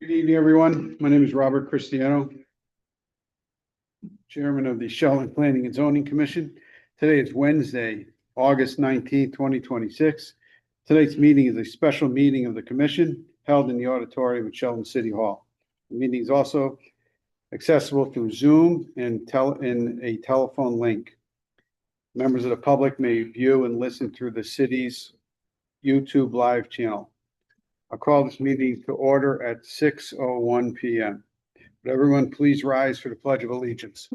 Good evening, everyone. My name is Robert Cristiano, Chairman of the Shelton Planning and Zoning Commission. Today is Wednesday, August 19th, 2026. Tonight's meeting is a special meeting of the commission held in the auditorium at Shelton City Hall. The meeting is also accessible through Zoom and a telephone link. Members of the public may view and listen through the city's YouTube live channel. I'll call this meeting to order at 6:01 p.m. Would everyone please rise for the Pledge of Allegiance?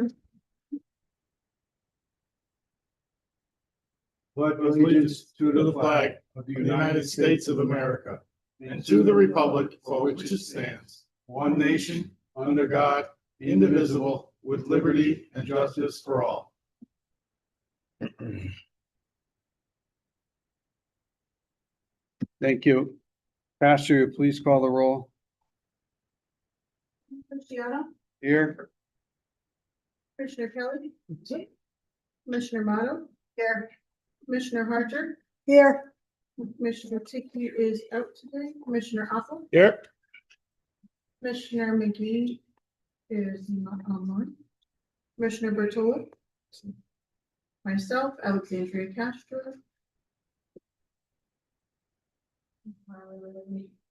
Pledge allegiance to the flag of the United States of America and to the republic for which it stands, one nation, under God, indivisible, with liberty and justice for all. Thank you. Pastor, you please call the roll. Cristiano, Here. Commissioner Kelly, Commissioner Motto, here, Commissioner Harter, here, Commissioner Tiki is out today, Commissioner Apple, Here. Commissioner McGee is not online, Commissioner Bertola, myself, Alexandria Castro,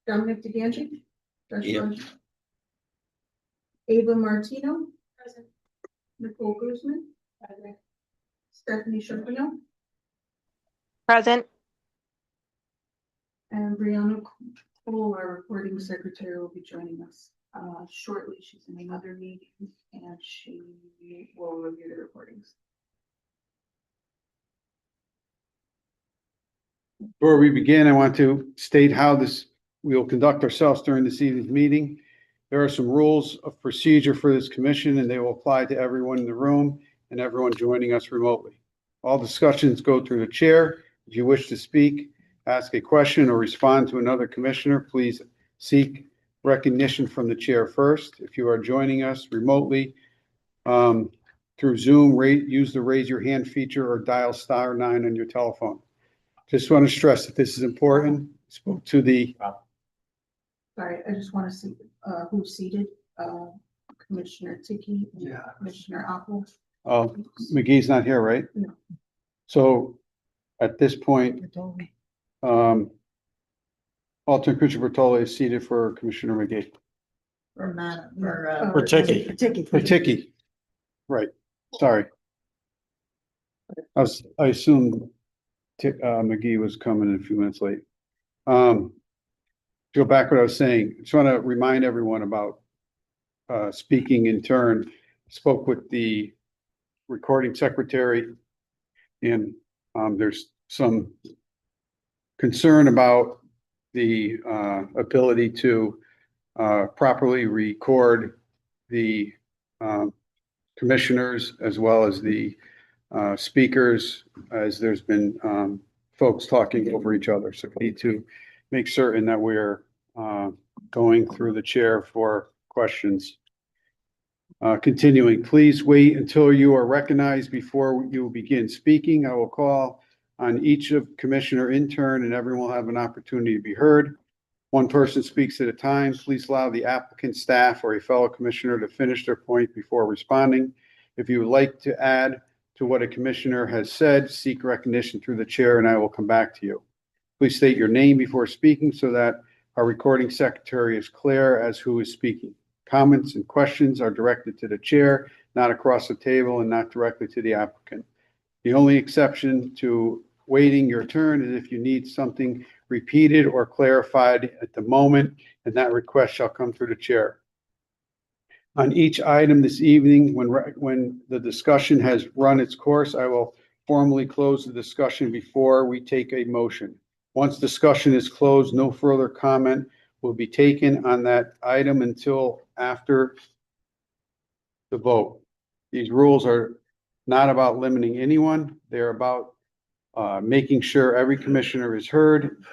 Dominic DeGangi, Yep. Ava Martino, present. Nicole Guzman, present. Stephanie Chopino, Present. and Brianna Cole, our recording secretary, will be joining us shortly. She's in another meeting and she will review the recordings. Before we begin, I want to state how we will conduct ourselves during this evening's meeting. There are some rules of procedure for this commission, and they will apply to everyone in the room and everyone joining us remotely. All discussions go through the chair. If you wish to speak, ask a question, or respond to another commissioner, please seek recognition from the chair first. If you are joining us remotely through Zoom, use the raise your hand feature or dial *9 on your telephone. Just want to stress that this is important. Spoke to the Sorry, I just want to see who's seated. Commissioner Tiki, and Commissioner Apple. McGee's not here, right? No. So at this point, alternate Commissioner Bertola is seated for Commissioner McGee. For Tiki. For Tiki. Right. Sorry. I assumed McGee was coming a few minutes late. Go back to what I was saying. I just want to remind everyone about speaking in turn. Spoke with the recording secretary, and there's some concern about the ability to properly record the commissioners as well as the speakers, as there's been folks talking over each other. So we need to make certain that we're going through the chair for questions. Continuing, please wait until you are recognized before you begin speaking. I will call on each of commissioner in turn, and everyone will have an opportunity to be heard. One person speaks at a time. Please allow the applicant, staff, or a fellow commissioner to finish their point before responding. If you would like to add to what a commissioner has said, seek recognition through the chair, and I will come back to you. Please state your name before speaking so that our recording secretary is clear as who is speaking. Comments and questions are directed to the chair, not across the table, and not directly to the applicant. The only exception to waiting your turn is if you need something repeated or clarified at the moment, and that request shall come through the chair. On each item this evening, when the discussion has run its course, I will formally close the discussion before we take a motion. Once discussion is closed, no further comment will be taken on that item until after the vote. These rules are not about limiting anyone. They're about making sure every commissioner is heard,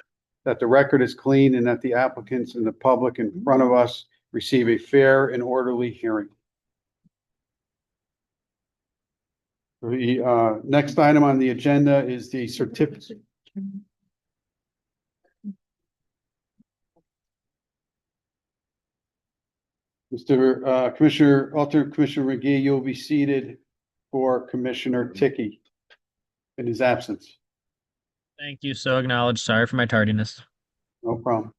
that the record is clean, and that the applicants and the public in front of us receive a fair and orderly hearing. The next item on the agenda is the certificate. Alternate Commissioner McGee, you'll be seated for Commissioner Ticky in his absence. Thank you. So acknowledged. Sorry for my tardiness. No problem.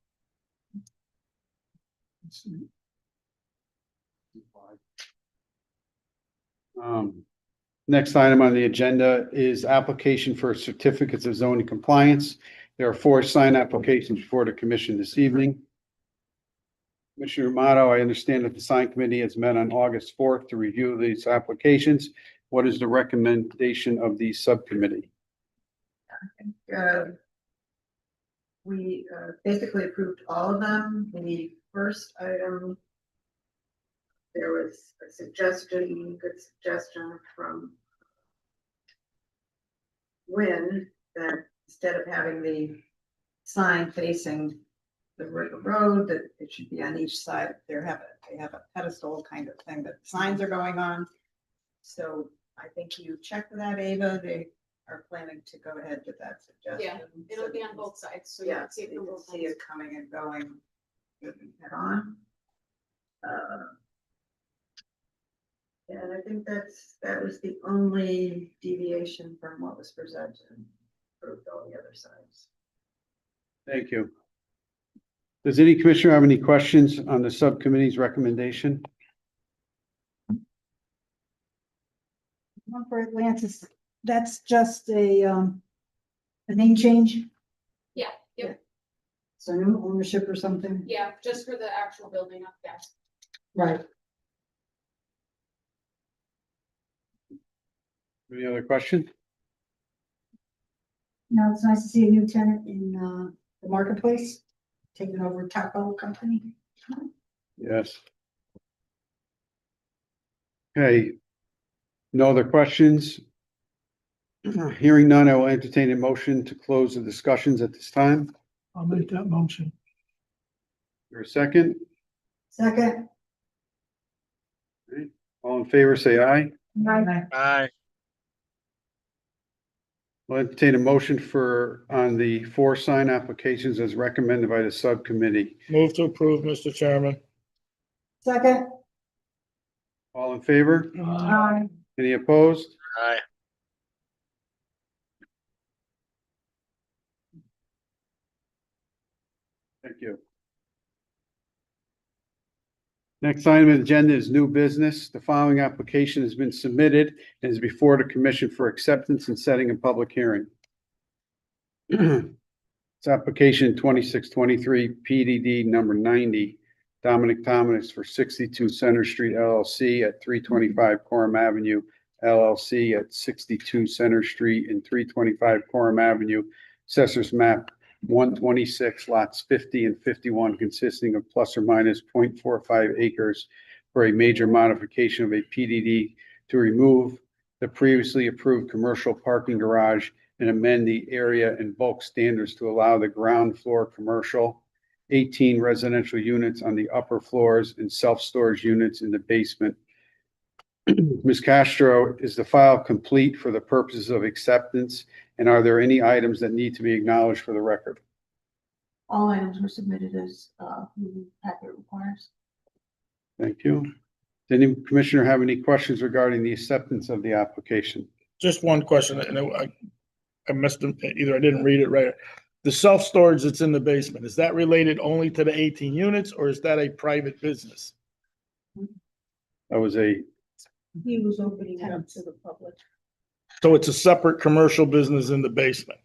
Next item on the agenda is application for certificates of zoning compliance. There are 4 signed applications before the commission this evening. Commissioner Amato, I understand that the sign committee has met on August 4th to review these applications. What is the recommendation of the subcommittee? We basically approved all of them. The first item, there was a suggestion, good suggestion from Wynn, that instead of having the sign facing the road, that it should be on each side. They have a pedestal kind of thing that signs are going on. So I think you checked with that, Ava. They are planning to go ahead with that suggestion. Yeah, it'll be on both sides, so you Yeah, can see it you from can both see sides. it coming and going head on. And I think that was the only deviation from what was presented. Approved all the other sides. Thank you. Does any commissioner have any questions on the subcommittee's recommendation? One for Atlantis, that's just a name change? Yeah, yep, So new ownership or something? yeah, just for the actual building up, yeah. Right. Any other questions? Now, it's nice to see a new tenant in the marketplace, taking over Taco Company. Yes. Okay. No other questions? Hearing none, I will entertain a motion to close the discussions at this time. I'll make that motion. For a second, Second. all in favor, say aye. Aye. I'll entertain a motion on the 4 sign applications as recommended by the subcommittee. Move to approve, Mr. Chairman. Second. All in favor? Aye. Any opposed? Aye. Thank you. Next item on the agenda is new business. The following application has been submitted and is before the commission for acceptance and setting a public hearing. It's application 2623 PDD number 90, Dominic Thomas for 62 Center Street LLC at 325 Coram Avenue, LLC at 62 Center Street and 325 Coram Avenue, Assessors Map 126 lots 50 and 51 consisting of plus or minus 0.45 acres for a major modification of a PDD to remove the previously approved commercial parking garage and amend the area and bulk standards to allow the ground floor commercial, 18 residential units on the upper floors and self-storage units in the basement. Ms. Castro, is the file complete for the purposes of acceptance? And are there any items that need to be acknowledged for the record? All items were submitted as the packet requires. Thank you. Does any commissioner have any questions regarding the acceptance of the application? Just one question, and I missed them, either I didn't read it right. The self-storage that's in the basement, is that related only to the 18 units or is that a private business? That was He was opening it up to the public. So it's a separate commercial business in the basement?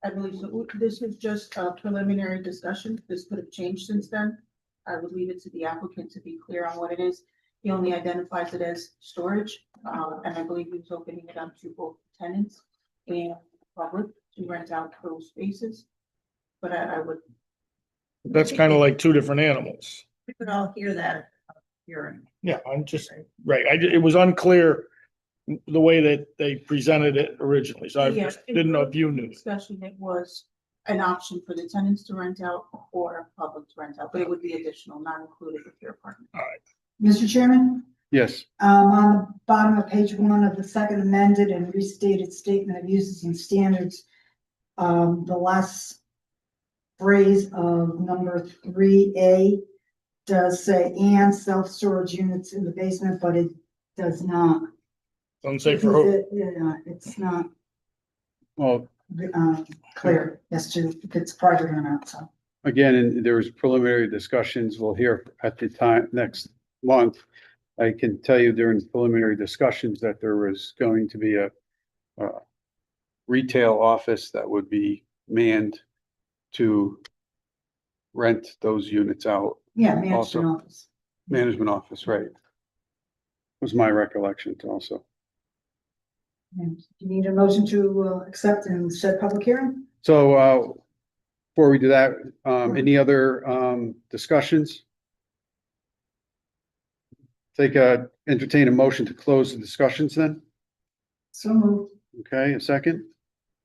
I believe so. This is just a preliminary discussion. This could have changed since then. I would leave it to the applicant to be clear on what it is. He only identifies it as storage, and I believe he was opening it up to both tenants and public to rent out those spaces. But I would. That's kind of like 2 different animals. We could all hear that at the hearing. Yeah, I'm just, right, it was unclear the way that they presented it originally, so I Yeah, just didn't know if you knew. Discussion, it was an option for the tenants to rent out or public to rent out, but it would be additional, not included with your apartment. Mr. Chairman, yes. on the bottom of page 1 of the second amended and restated statement of uses and standards, the last phrase of number 3A, does say and self-storage units in the basement, but it does not. Don't say for who. Yeah, it's not, Well, clear as to if it's private or not, so. again, and there was preliminary discussions. We'll hear at the time next month. I can tell you during preliminary discussions that there was going to be a retail office that would be manned to rent those units out. Yeah, Also- management office. Management office, right? Was my recollection also. And you need a motion to accept and set public hearing? So, before we do that, any other, discussions? Entertain a motion to close the discussions then. So moved. Okay, a second?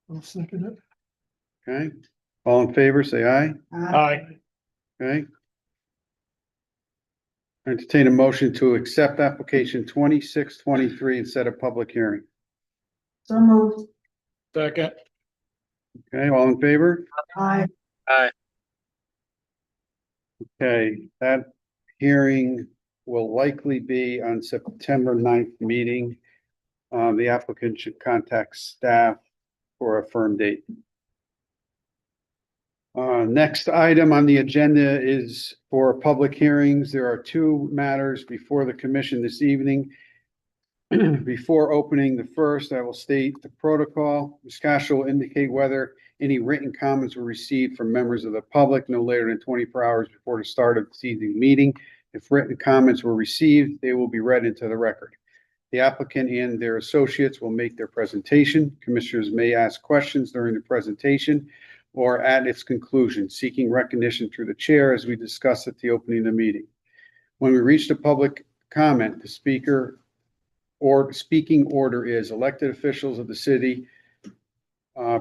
I'll second it. Okay, all in favor, say aye. Aye. Okay. Entertain a motion to accept application 2623 and set a public hearing. So moved. Second. Okay, all in favor? Aye. Okay, that hearing will likely be on September 9th meeting. The applicant should contact staff for a firm date. Next item on the agenda is for public hearings. There are two matters before the commission this evening. Before opening the first, I will state the protocol. Ms. Castro will indicate whether any written comments were received from members of the public no later than 24 hours before the start of this evening meeting. If written comments were received, they will be read into the record. The applicant and their associates will make their presentation. Commissioners may ask questions during the presentation or at its conclusion, seeking recognition through the chair as we discussed at the opening of the meeting. When we reach the public comment, the speaker or speaking order is elected officials of the city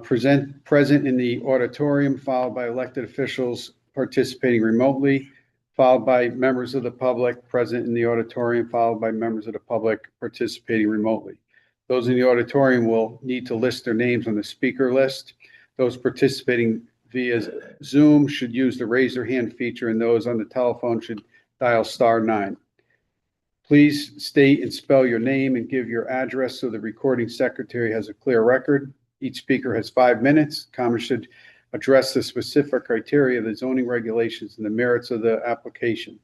present in the auditorium, followed by elected officials participating remotely, followed by members of the public present in the auditorium, followed by members of the public participating remotely. Those in the auditorium will need to list their names on the speaker list. Those participating via Zoom should use the raise your hand feature, and those on the telephone should dial *9. Please state and spell your name and give your address so the recording secretary has a clear record. Each speaker has 5 minutes. Comments should address the specific criteria of the zoning regulations and the merits of the application,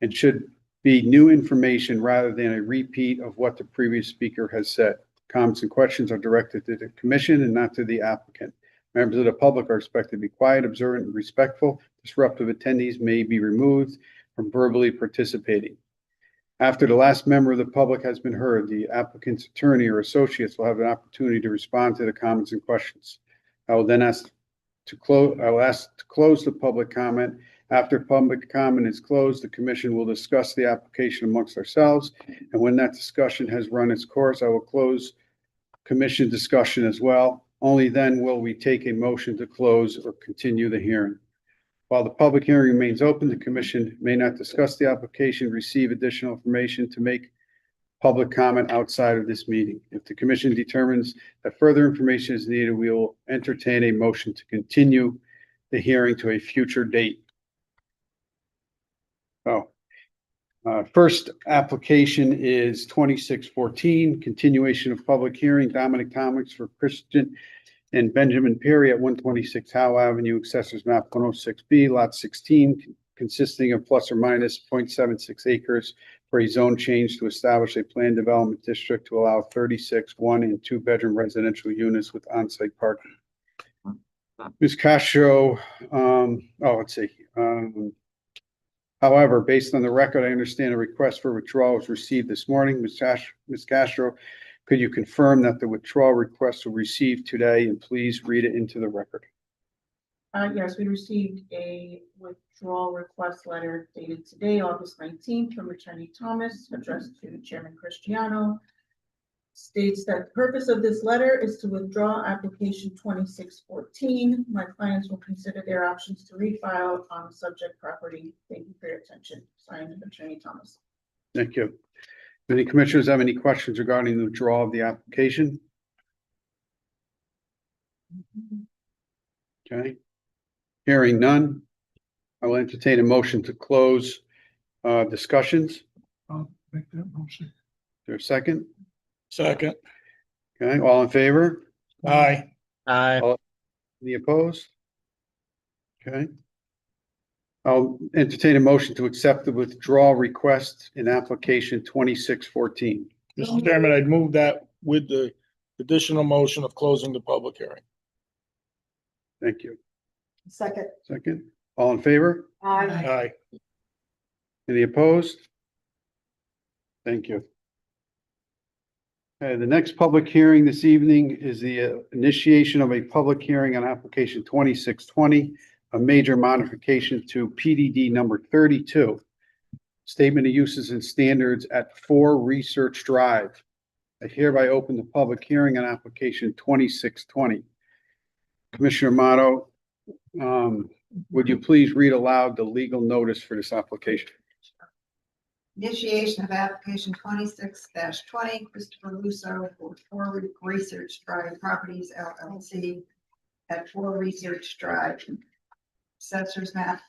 and should be new information rather than a repeat of what the previous speaker has said. Comments and questions are directed to the commission and not to the applicant. Members of the public are expected to be quiet, observant, and respectful. Disruptive attendees may be removed from verbally participating. After the last member of the public has been heard, the applicant's attorney or associates will have an opportunity to respond to the comments and questions. I will then ask to close the public comment. After public comment is closed, the commission will discuss the application amongst ourselves. And when that discussion has run its course, I will close commission discussion as well. Only then will we take a motion to close or continue the hearing. While the public hearing remains open, the commission may not discuss the application, receive additional information to make public comment outside of this meeting. If the commission determines that further information is needed, we will entertain a motion to continue the hearing to a future date. First application is 2614, continuation of public hearing, Dominic Thomas for Christian and Benjamin Perry at 126 Howe Avenue, Assessors Map 106B, Lot 16, consisting of plus or minus 0.76 acres for a zone change to establish a planned development district to allow 36 one- and two-bedroom residential units with on-site parking. Ms. Castro, let's see. However, based on the record, I understand a request for withdrawal was received this morning. Ms. Castro, could you confirm that the withdrawal request was received today, and please read it into the record? Yes, we received a withdrawal request letter dated today, August 19th, from Attorney Thomas, addressed to Chairman Cristiano. States that the purpose of this letter is to withdraw application 2614. My clients will consider their options to refile on the subject property. Thank you for your attention. Signed, Attorney Thomas. Thank you. Do any commissioners have any questions regarding the withdrawal of the application? Okay. Hearing none, I will entertain a motion to close Discussions? I'll make that motion. Is there a second? Second. Okay, all in favor? Aye. Aye. Any opposed? Okay. I'll entertain a motion to accept the withdrawal request in application 2614. Mr. Chairman, I'd move that with the additional motion of closing the public hearing. Thank you. Second. Second, all in favor? Aye. Aye. Any opposed? Thank you. Okay, the next public hearing this evening is the initiation of a public hearing on application 2620, a major modification to PDD number 32, Statement of Uses and Standards at 4 Research Drive. I hereby open the public hearing on application 2620. Commissioner Motto, would you please read aloud the legal notice for this application? Initiation of application 26-20, Christopher Russo for 4 Research Drive Properties LLC at 4 Research Drive. Assessors map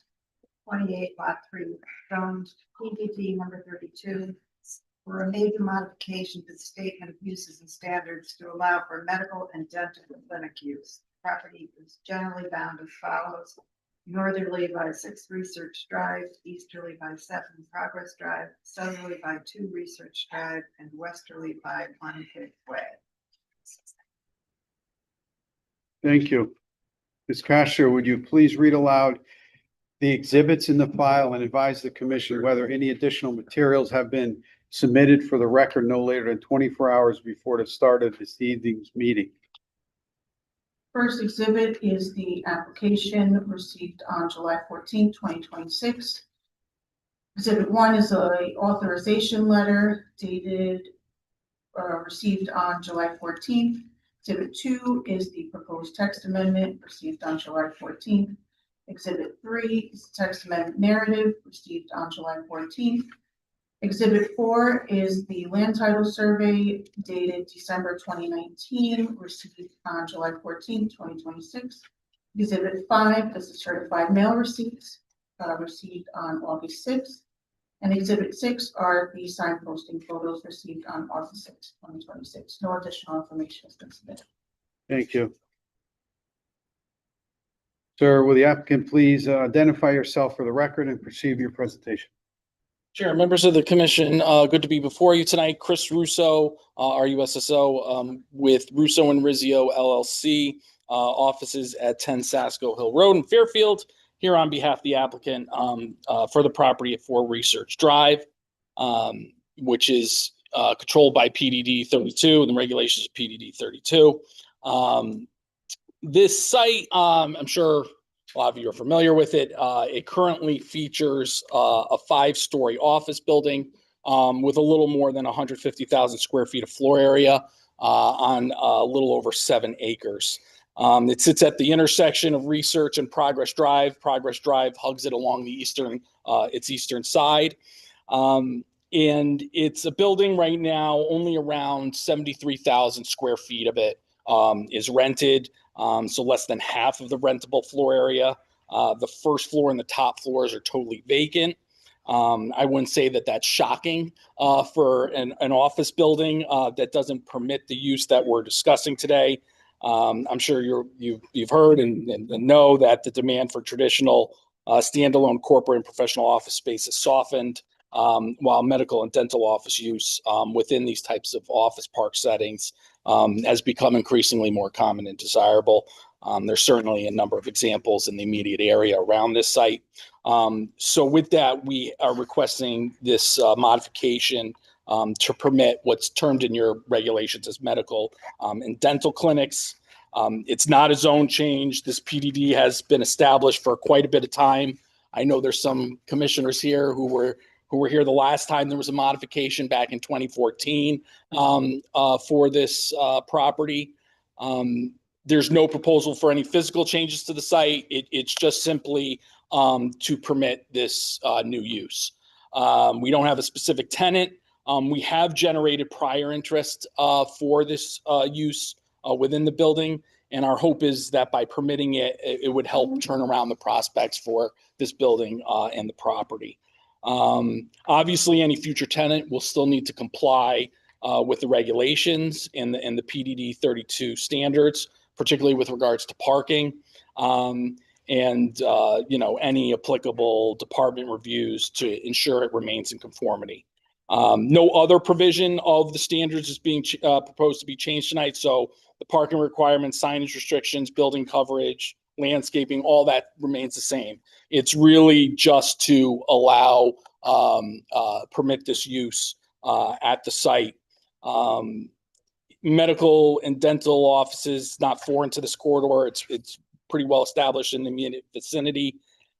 28 lot 3, zones PDD number 32, for a major modification to the statement of uses and standards to allow for medical and dental clinic use. Property is generally bound as follows: northerly by 6 Research Drive, easterly by 7 Progress Drive, southerly by 2 Research Drive, and westerly by 1 Fifth Way. Thank you. Ms. Kasher, would you please read aloud the exhibits in the file and advise the commission whether any additional materials have been submitted for the record no later than 24 hours before the start of this evening's meeting? First exhibit is the application received on July 14, 2026. Exhibit 1 is a authorization letter dated, received on July 14th. Exhibit 2 is the proposed text amendment received on July 14th. Exhibit 3 is the text amendment narrative received on July 14th. Exhibit 4 is the land title survey dated December 2019, received on July 14, 2026. Exhibit 5 is the certified mail receipts received on August 6th. And Exhibit 6 are the sign posting photos received on August 6, 2026. No additional information has been submitted. Thank you. Sir, will the applicant please identify yourself for the record and proceed with your presentation? Sure. Members of the commission, good to be before you tonight. Chris Russo, RUSSO, with Russo and Rizzio LLC, offices at 10 Sasko Hill Road in Fairfield, here on behalf of the applicant for the property at 4 Research Drive, which is controlled by PDD 32 and the regulations of PDD 32. This site, I'm sure a lot of you are familiar with it. It currently features a 5-story office building with a little more than 150,000 square feet of floor area on a little over 7 acres. It sits at the intersection of Research and Progress Drive. Progress Drive hugs it along the its eastern side. And it's a building right now, only around 73,000 square feet of it is rented. So less than half of the rentable floor area. The first floor and the top floors are totally vacant. I wouldn't say that that's shocking for an office building that doesn't permit the use that we're discussing today. I'm sure you've heard and know that the demand for traditional standalone corporate and professional office space has softened, while medical and dental office use within these types of office park settings has become increasingly more common and desirable. There's certainly a number of examples in the immediate area around this site. So with that, we are requesting this modification to permit what's termed in your regulations as medical and dental clinics. It's not a zone change. This PDD has been established for quite a bit of time. I know there's some commissioners here who were here the last time there was a modification back in 2014 for this property. There's no proposal for any physical changes to the site. It's just simply to permit this new use. We don't have a specific tenant. We have generated prior interest for this use within the building. And our hope is that by permitting it, it would help turn around the prospects for this building and the property. Obviously, any future tenant will still need to comply with the regulations and the PDD 32 standards, particularly with regards to parking. And any applicable department reviews to ensure it remains in conformity. No other provision of the standards is being proposed to be changed tonight. So the parking requirements, signage restrictions, building coverage, landscaping, all that remains the same. It's really just to allow permit this use at the site. Medical and dental offices not foreign to this corridor. It's pretty well established in the immediate vicinity.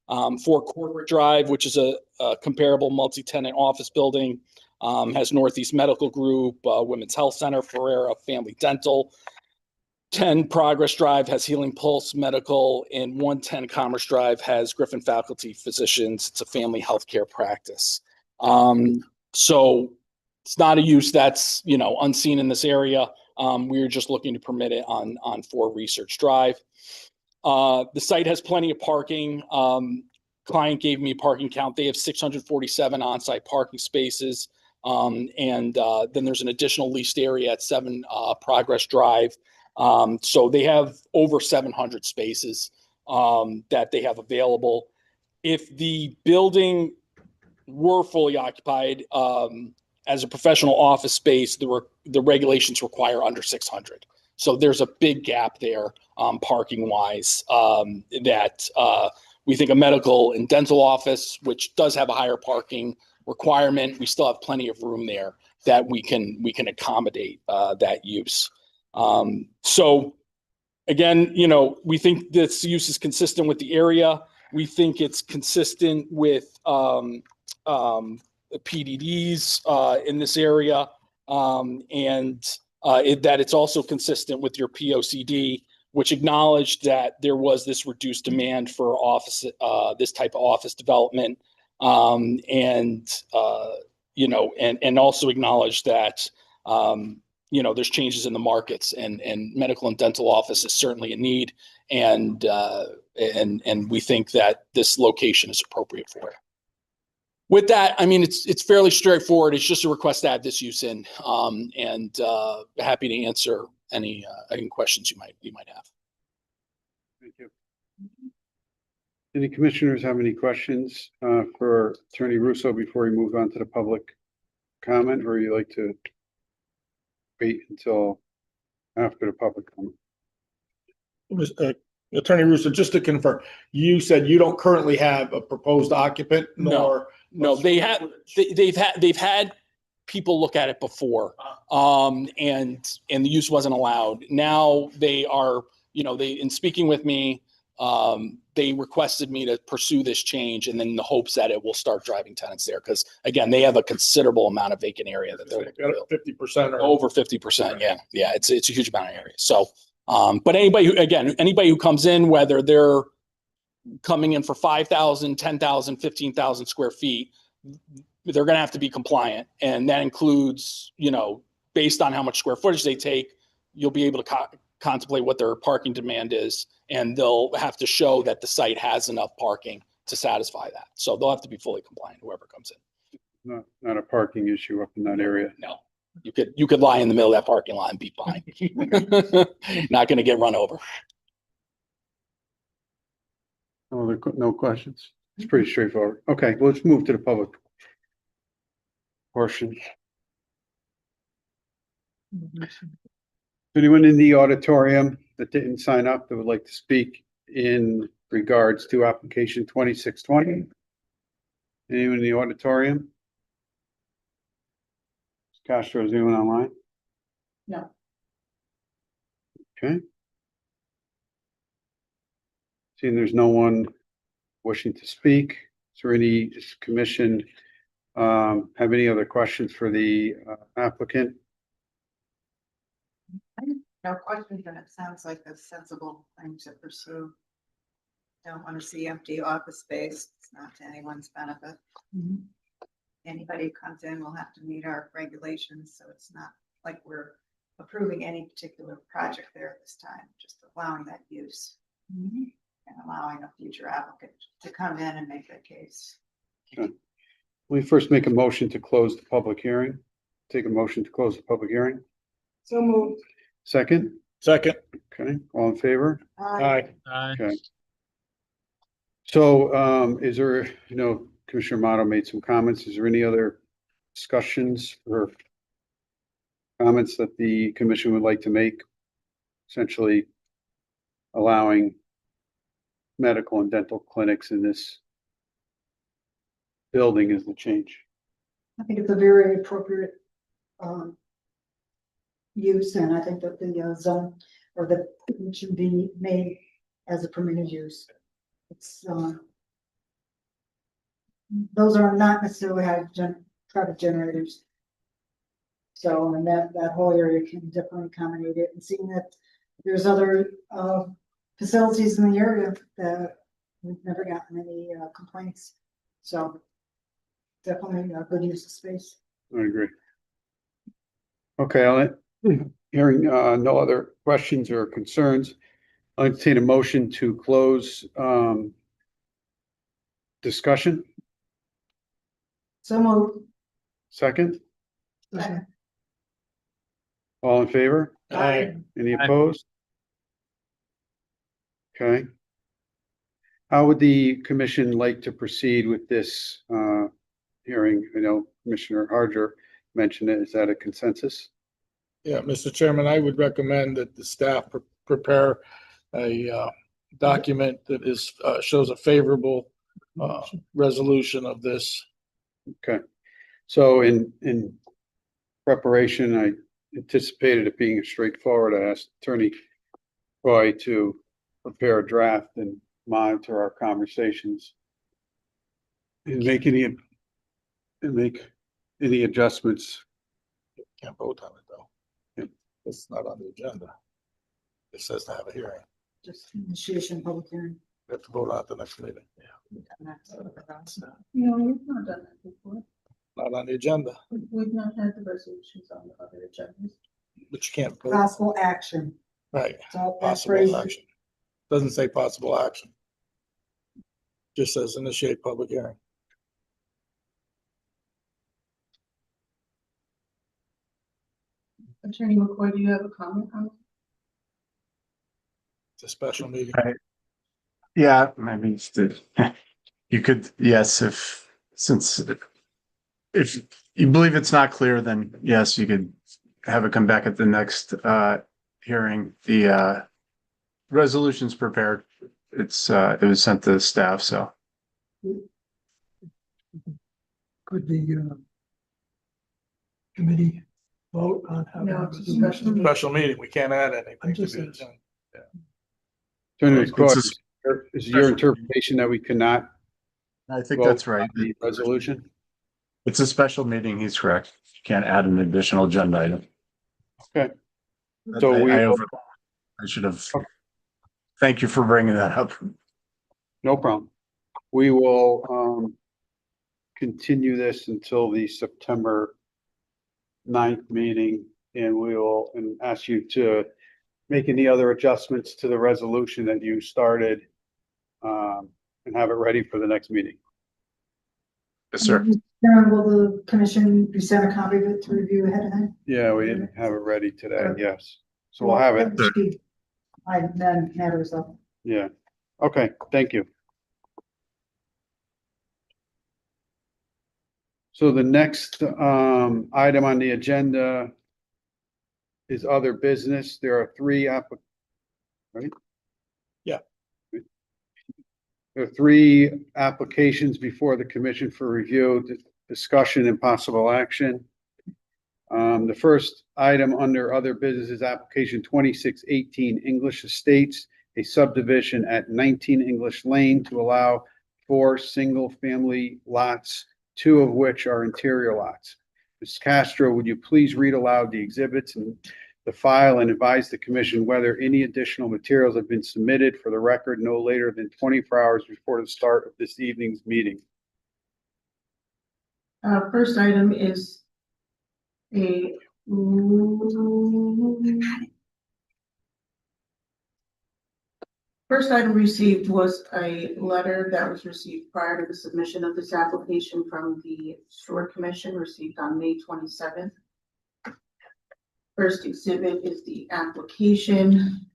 4 Corporate Drive, which is a comparable multi-tenant office building, has Northeast Medical Group, Women's Health Center, Ferrera Family Dental. 10 Progress Drive has Healing Pulse Medical, and 110 Commerce Drive has Griffin Faculty Physicians. It's a family healthcare practice. So it's not a use that's unseen in this area. We're just looking to permit it on 4 Research Drive. The site has plenty of parking. Client gave me a parking count. They have 647 on-site parking spaces. And then there's an additional leased area at 7 Progress Drive. So they have over 700 spaces that they have available. If the building were fully occupied as a professional office space, the regulations require under 600. So there's a big gap there parking wise that we think a medical and dental office, which does have a higher parking requirement, we still have plenty of room there that we can accommodate that use. So again, we think this use is consistent with the area. We think it's consistent with PDDs in this area, and that it's also consistent with your POCD, which acknowledged that there was this reduced demand for office, this type of office development, and also acknowledged that there's changes in the markets, and medical and dental office is certainly a need, and we think that this location is appropriate for it. With that, I mean, it's fairly straightforward. It's just a request to add this use in, and happy to answer any questions you might have. Thank you. Any commissioners have any questions for Attorney Russo before we move on to the public comment, or you like to wait until after the public comment? Attorney Russo, just to confirm, you said you don't currently have a proposed occupant, nor No, they've had people look at it before, and the use wasn't allowed. Now they are, in speaking with me, they requested me to pursue this change, and then in the hopes that it will start driving tenants there, because again, they have a considerable amount of vacant area that they're looking to build. 50% or Over 50%. Yeah, it's a huge amount of area. So, but anybody who comes in, whether they're coming in for 5,000, 10,000, 15,000 square feet, they're going to have to be compliant. And that includes, based on how much square footage they take, you'll be able to contemplate what their parking demand is, and they'll have to show that the site has enough parking to satisfy that. So they'll have to be fully compliant, whoever comes in. Not a parking issue up in that area. No, you could lie in the middle of that parking lot and be fine. Not going to get run over. No questions? It's pretty straightforward. Okay, well, let's move to the public portion. Anyone in the auditorium that didn't sign up that would like to speak in regards to application 2620? Anyone in the auditorium? Castro, is anyone online? No. Okay. Seeing there's no one wishing to speak, is there any commission have any other questions for the applicant? No questions, and it sounds like a sensible thing to pursue. Don't want to see empty office space. It's not to anyone's benefit. Anybody who comes in will have to meet our regulations, so it's not like we're approving any particular project there at this time, just allowing that use and allowing a future applicant to come in and make their case. Okay. We first make a motion to close the public hearing. Take a motion to close the public hearing. So moved. Second, Second. okay, all in favor? Aye. Aye. Okay. So, is there, Commissioner Motto made some comments. Is there any other discussions or comments that the commission would like to make? Essentially allowing medical and dental clinics in this building is the change. I think it's a very appropriate, use, and I think that the, zone or the, it should be made as a permitted use. It's, those are not necessarily private generators. So, and that whole area can definitely accommodate it, and seeing that there's other, facilities in the area that we've never gotten any, complaints. So definitely a good use of space. I agree. Okay, hearing, no other questions or concerns, I'll entertain a motion to close, discussion. So moved. Second, Okay. all in favor? Aye. Any Aye. opposed? Okay. How would the commission like to proceed with this hearing? I know Commissioner Harder mentioned it. Is that a consensus? Yeah, Mr. Chairman, I would recommend that the staff prepare a document that is, shows a favorable resolution of this. Okay. So in preparation, I anticipated it being straightforward. I asked Attorney Roy to prepare a draft and monitor our conversations and make any adjustments. Can't vote on it though. Yep. It's not on the agenda. It says to have a hearing. Just initiation of public hearing. We have to vote on it at the next meeting. No, we've not done that before. Not on the agenda, We've not had the resolutions on the other agendas. but you can't vote. Possible action. Right, So that phrase, possible action. Doesn't say possible action. Just says initiate public hearing. Attorney McCoy, do you have a comment on it? It's a special meeting. Yeah, I mean, you could, yes, if you believe it's not clear, then yes, you could have it come back at the next hearing. The resolution's prepared. It was sent to the staff, so. Could the committee vote on having No, a it's a special resolution? Special meeting, we can't add anything I'm to just the saying. agenda. Attorney It's McCoy, a- is your interpretation that we cannot I think vote that's right. on the resolution? It's a special meeting. He's correct. You can't add an additional agenda item. Okay. So I should have. Thank you for bringing that up. No problem. We will continue this until the September 9th meeting, and we will ask you to make any other adjustments to the resolution that you started and have it ready for the next meeting. Yes, sir. Sharon, will the commission be sent a copy of it to review ahead of time? Yeah, we didn't have it ready today, yes. So we'll have it. Then matters of. Yeah. Okay, thank you. So the next item on the agenda is other business. There are right? Yeah. There are 3 applications before the commission for review, discussion, and possible action. The first item under other business is application 2618 English Estates, a subdivision at 19 English Lane to allow 4 single-family lots, 2 of which are interior lots. Ms. Castro, would you please read aloud the exhibits and the file and advise the commission whether any additional materials have been submitted for the record no later than 24 hours before the start of this evening's meeting? First item is a first item received was a letter that was received prior to the submission of this application from the Shore Commission, received on May 27th. First exhibit is the application,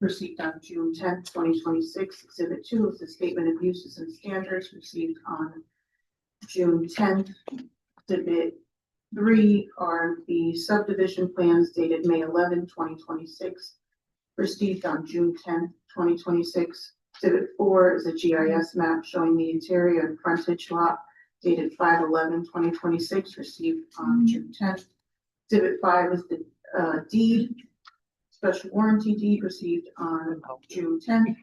received on June 10th, 2026. Exhibit 2 is the statement of uses and standards, received on June 10th. Exhibit 3 are the subdivision plans dated May 11, 2026, received on June 10th, 2026. Exhibit 4 is a GIS map showing the interior and frontage lot dated 5/11/2026, received on June 10th. Exhibit 5 is the deed, special warranty deed, received on June 10th.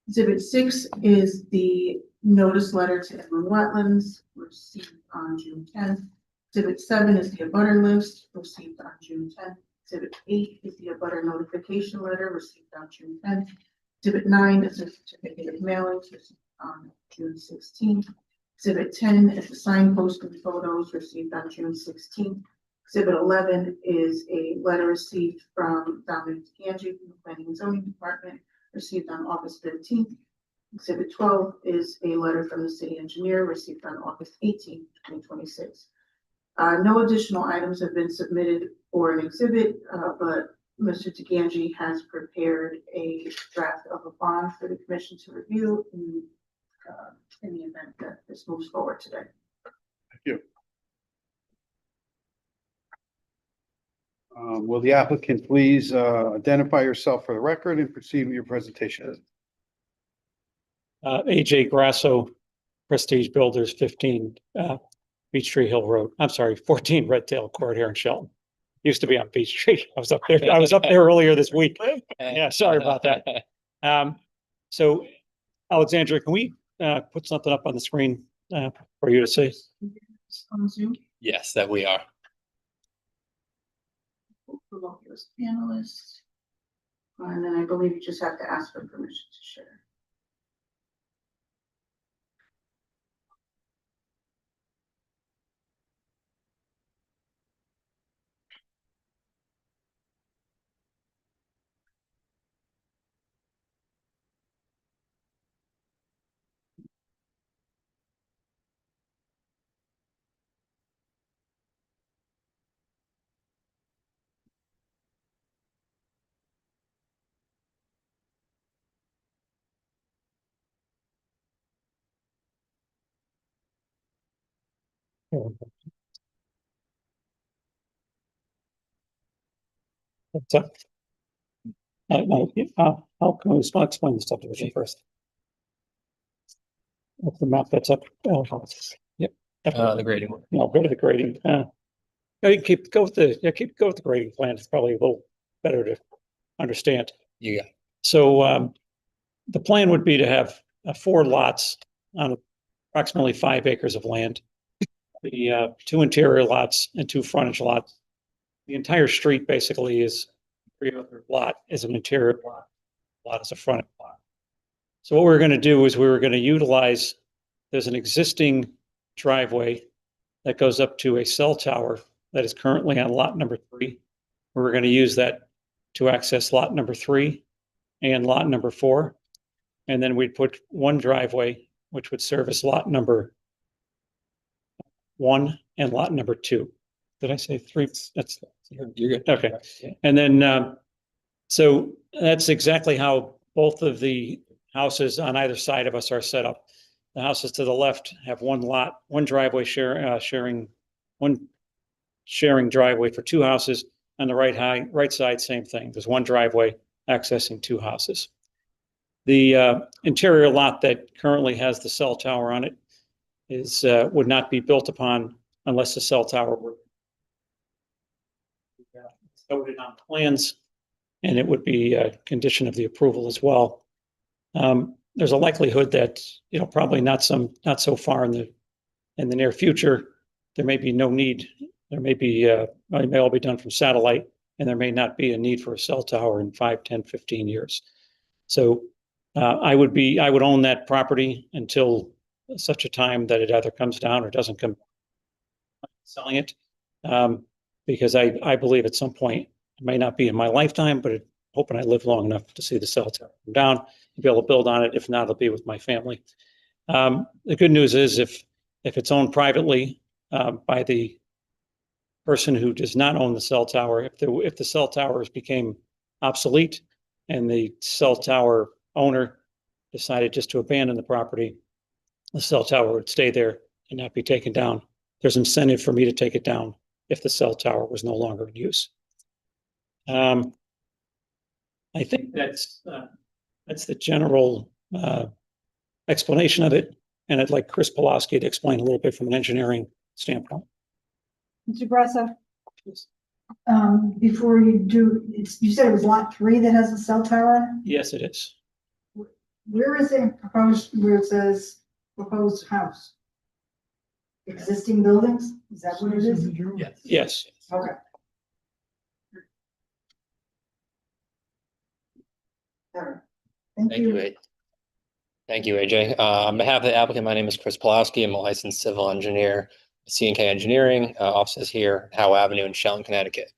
Exhibit 6 is the notice letter to inland wetlands, received on June 10th. Exhibit 7 is the abutter list, received on June 10th. Exhibit 8 is the abutter notification letter, received on June 10th. Exhibit 9 is a certificate of mailings, received on June 16th. Exhibit 10 is the signpost and photos, received on June 16th. Exhibit 11 is a letter received from Dominic Ganji from the Planning and Zoning Department, received on August 15th. Exhibit 12 is a letter from the city engineer, received on August 18th, 2026. No additional items have been submitted for an exhibit, but Mr. Taganji has prepared a draft of a bond for the commission to review in the event that this moves forward today. Thank you. Will the applicant please identify yourself for the record and proceed with your presentation? AJ Grasso, Prestige Builders, 15 Peachtree Hill Road. I'm sorry, 14 Red Tail Court here in Shelton. Used to be on Peachtree. I was up there earlier this week. Yeah, sorry about that. So Alexandra, can we put something up on the screen for you to see? On Zoom, Yes, that we are. approval of those panelists. And then I believe you just have to ask for permission to share. What's up? I'll explain the subdivision first. That's the map that's up. Yep. The grading one. No, go to the grading. You go with the grading plan. It's probably a little better to understand. Yeah. So the plan would be to have 4 lots on approximately 5 acres of land. The 2 interior lots and 2 frontage lots. The entire street basically is 3/4 lot is an interior lot. Lot is a frontage lot. So what we're going to do is we were going to utilize, there's an existing driveway that goes up to a cell tower that is currently on lot number 3. We're going to use that to access lot number 3 and lot number 4. And then we'd put one driveway, which would service lot number 1 and lot number 2. Did I say 3? That's, You're good. okay. And then, so that's exactly how both of the houses on either side of us are set up. The houses to the left have one lot, one driveway sharing driveway for 2 houses. On the right side, same thing. There's one driveway accessing 2 houses. The interior lot that currently has the cell tower on it is would not be built upon unless the cell tower were noted on plans, and it would be a condition of the approval as well. There's a likelihood that, probably not so far in the near future, there may be no need. There may be, it may all be done from satellite, and there may not be a need for a cell tower in 5, 10, 15 years. So I would own that property until such a time that it either comes down or doesn't come, selling it. Because I believe at some point, it may not be in my lifetime, but hoping I live long enough to see the cell tower come down and be able to build on it. If not, it'll be with my family. The good news is if it's owned privately by the person who does not own the cell tower, if the cell towers became obsolete and the cell tower owner decided just to abandon the property, the cell tower would stay there and not be taken down. There's incentive for me to take it down if the cell tower was no longer in use. I think that's the general explanation of it. And I'd like Chris Pulaski to explain a little bit from an engineering standpoint. Mr. Grasso, before you do, you said it was lot 3 that has a cell tower on it? Yes, it is. Where is it proposed, where it says proposed house? Existing buildings? Is that what it is? Yes. Yes. Okay. All right. Thank Thank you, you. AJ. Thank you, AJ. On behalf of the applicant, my name is Chris Pulaski. I'm a licensed civil engineer, C&K Engineering, offices here, Howe Avenue in Shelton, Connecticut.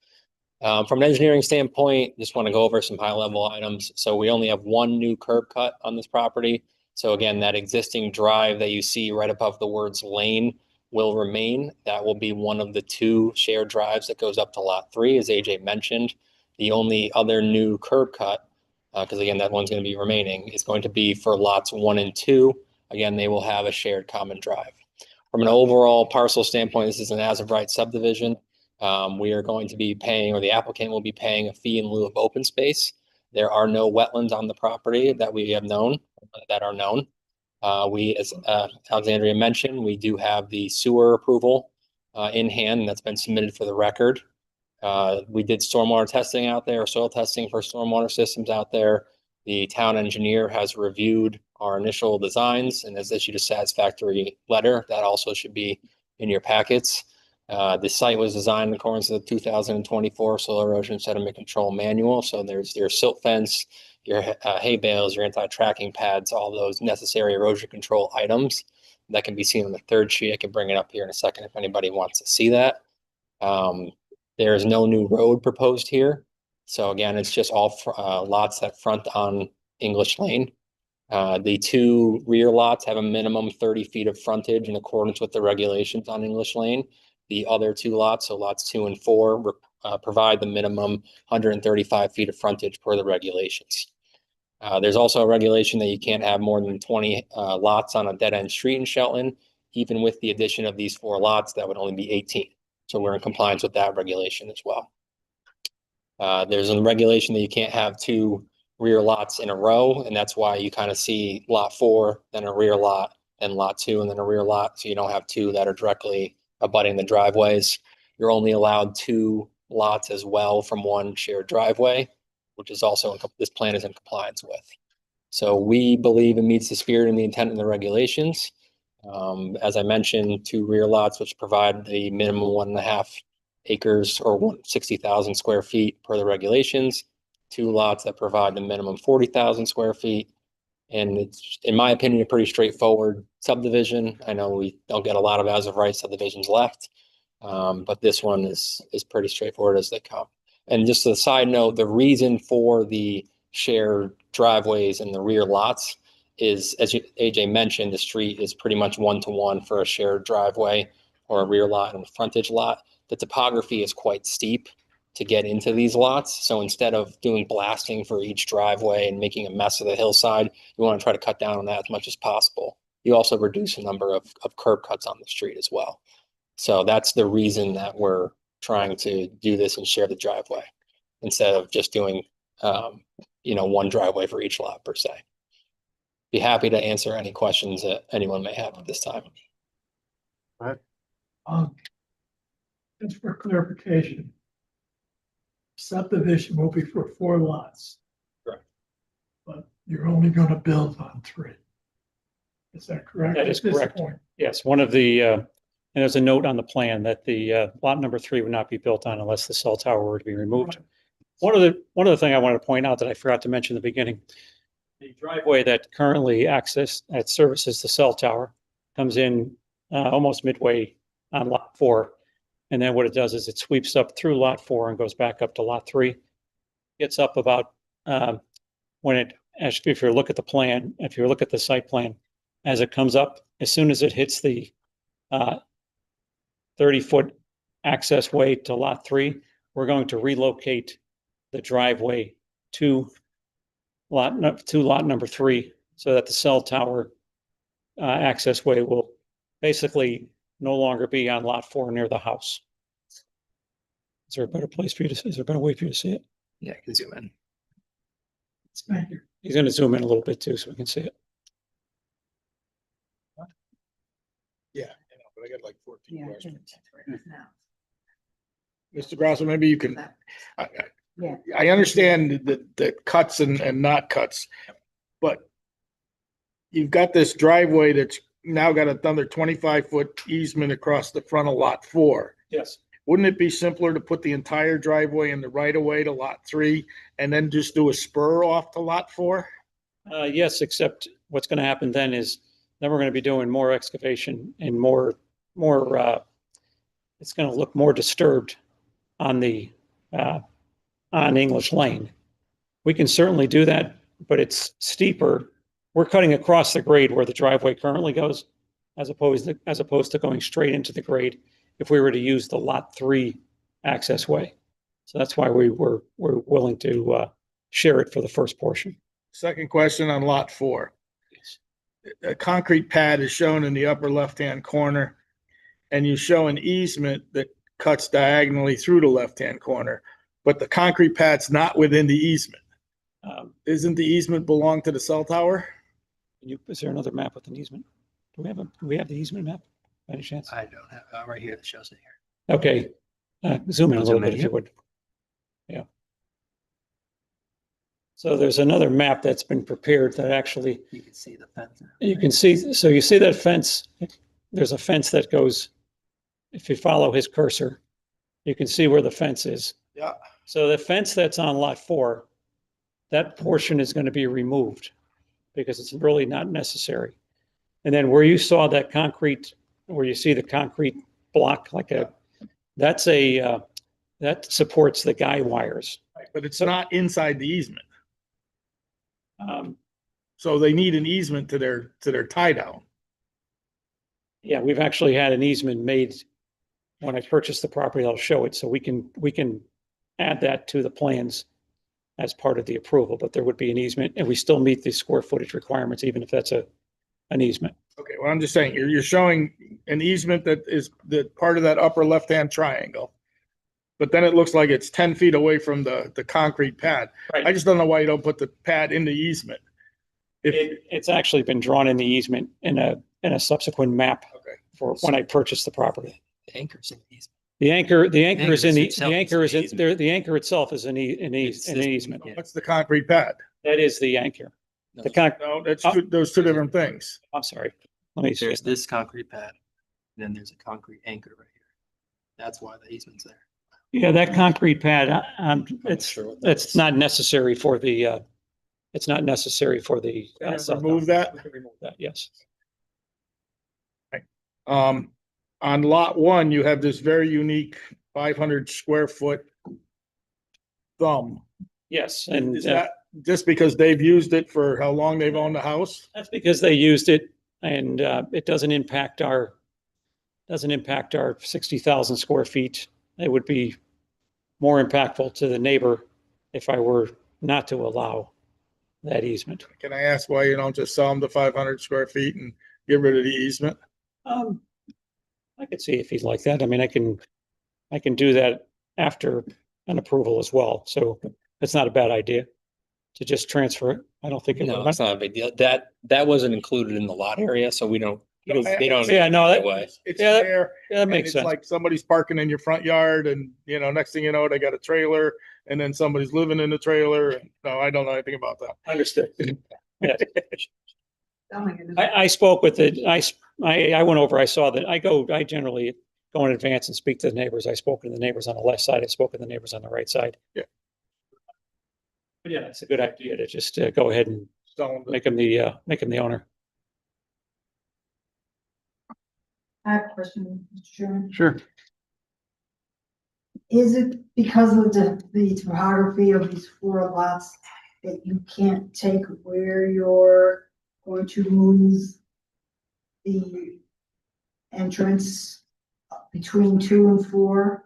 From an engineering standpoint, just want to go over some high-level items. So we only have one new curb cut on this property. So again, that existing drive that you see right above the words lane will remain. That will be one of the 2 shared drives that goes up to lot 3, as AJ mentioned. The only other new curb cut, because again, that one's going to be remaining, is going to be for lots 1 and 2. Again, they will have a shared common drive. From an overall parcel standpoint, this is an as-of-right subdivision. We are going to be paying, or the applicant will be paying, a fee in lieu of open space. There are no wetlands on the property that we have known, that are known. We, as Alexandria mentioned, we do have the sewer approval in hand, and that's been submitted for the record. We did stormwater testing out there, soil testing for stormwater systems out there. The town engineer has reviewed our initial designs and has issued a satisfactory letter. That also should be in your packets. The site was designed in accordance with the 2024 Soil Erosion Sediment Control Manual. So there's your silt fence, your hay bales, your anti-tracking pads, all those necessary erosion control items. That can be seen on the 3rd sheet. I can bring it up here in a second if anybody wants to see that. There is no new road proposed here. So again, it's just all lots that front on English Lane. The 2 rear lots have a minimum 30 feet of frontage in accordance with the regulations on English Lane. The other 2 lots, so lots 2 and 4, provide the minimum 135 feet of frontage per the regulations. There's also a regulation that you can't have more than 20 lots on a dead-end street in Shelton. Even with the addition of these 4 lots, that would only be 18. So we're in compliance with that regulation as well. There's a regulation that you can't have 2 rear lots in a row, and that's why you kind of see lot 4, then a rear lot, and lot 2, and then a rear lot. So you don't have 2 that are directly abutting the driveways. You're only allowed 2 lots as well from 1 shared driveway, which is also this plan is in compliance with. So we believe it meets the spirit and the intent of the regulations. As I mentioned, 2 rear lots, which provide the minimum 1.5 acres or 60,000 square feet per the regulations. 2 lots that provide the minimum 40,000 square feet. And it's, in my opinion, a pretty straightforward subdivision. I know we don't get a lot of as-of-right subdivisions left, but this one is pretty straightforward as they come. And just a side note, the reason for the shared driveways in the rear lots is, as AJ mentioned, the street is pretty much 1-to-1 for a shared driveway or a rear lot and a frontage lot. The topography is quite steep to get into these lots. So instead of doing blasting for each driveway and making a mess of the hillside, you want to try to cut down on that as much as possible. You also reduce the number of curb cuts on the street as well. So that's the reason that we're trying to do this and share the driveway instead of just doing, 1 driveway for each lot per se. Be happy to answer any questions that anyone may have at this time. Just for clarification. Subdivision will be for 4 lots. Correct. But you're only gonna build on 3. Is that correct? That is at this correct. point? Yes, one of the, and there's a note on the plan that the lot number 3 would not be built on unless the cell tower were to be removed. Right. One of the thing I wanted to point out that I forgot to mention in the beginning, the driveway that currently services the cell tower comes in almost midway on lot 4. And then what it does is it sweeps up through lot 4 and goes back up to lot 3. Gets up about when it, if you look at the plan, if you look at the site plan, as it comes up, as soon as it hits the 30-foot access way to lot 3, we're going to relocate the driveway to lot number 3, so that the cell tower access way will basically no longer be on lot 4 near the house. Is there a better place for you to, is there a better way for you to see it? Yeah, I can zoom in. It's back here. He's going to zoom in a little bit too, so we can see it. Yeah, I know, but I got like 14 Yeah. questions. that's where it is now. Mr. Grasso, maybe you can, I, Yeah. I understand that cuts and not cuts, but you've got this driveway that's now got another 25-foot easement across the front of lot 4. Yes. Wouldn't it be simpler to put the entire driveway in the right of way to lot 3 and then just do a spur off to lot 4? Yes, except what's going to happen then is then we're going to be doing more excavation and more, it's going to look more disturbed on the, on English Lane. We can certainly do that, but it's steeper. We're cutting across the grade where the driveway currently goes, as opposed to going straight into the grade if we were to use the lot 3 access way. So that's why we're willing to share it for the first portion. Second question on lot 4. A concrete pad is shown in the upper left-hand corner, and you show an easement that cuts diagonally through the left-hand corner, but the concrete pad's not within the easement. Isn't the easement belong to the cell tower? Is there another map with an easement? Do we have the easement map by any chance? I don't have, right here that shows it here. Okay, zoom in a little Zoom in bit if here. you would. Yeah. So there's another map that's been prepared that actually, You can see the fence. you can see, so you see that fence, there's a fence that goes, if you follow his cursor, you can see where the fence is. Yeah. So the fence that's on lot 4, that portion is going to be removed because it's really not necessary. And then where you saw that concrete, where you see the concrete block, like that's that supports the guy wires. But it's not inside the easement. Um, So they need an easement to their tie down. Yeah, we've actually had an easement made. When I purchased the property, I'll show it, so we can add that to the plans as part of the approval, but there would be an easement, and we still meet the square footage requirements, even if that's an easement. Okay, well, I'm just saying, you're showing an easement that is the part of that upper left-hand triangle. But then it looks like it's 10 feet away from the concrete pad. Right. I just don't know why you don't put the pad in the easement. It's actually been drawn in the easement in a subsequent map Okay. for when I purchased the property. The anchor's in the easement. The anchor is in the itself is anchor is an in easement. there. The anchor itself is an It's this- easement. yeah. What's the concrete pad? That is the anchor. No, The con, No, that's those two different things. I'm sorry. Let me see. There's this concrete pad, and then there's a concrete anchor right here. That's why the easement's there. Yeah, that concrete pad, it's, sure what that it's is. not necessary for the, it's not necessary for the. cell Remove tower. that? We can remove that, yes. On lot 1, you have this very unique 500 square foot thumb. Yes, and Is that just because they've used it for how long they've owned the house? that's because they used it and it doesn't impact our 60,000 square feet. It would be more impactful to the neighbor if I were not to allow that easement. Can I ask why you don't just sell them the 500 square feet and get rid of the easement? I could see if he'd like that. I mean, I can do that after an approval as well. So it's not a bad idea to just transfer it. I don't think it No, would. it's not a big deal. That wasn't included in the lot area, so we don't, they don't. Yeah, no, that- way. It's Yeah, there. Yeah, that And makes it's sense. like somebody's parking in your front yard and, next thing you know, they got a trailer and then somebody's living in the trailer. And no, I don't know anything about that. Understood. Yeah. Selling it is- I spoke with I went over, I saw that, I generally go in advance and speak to the neighbors. I spoke to the neighbors on the left side. I spoke to the neighbors on the right side. Yeah. But yeah, it's a good idea to just go ahead and Selling the- make him the owner. I have a question, Mr. Chairman. Sure. Is it because of the topography of these 4 lots that you can't take where you're going to move the entrance between 2 and 4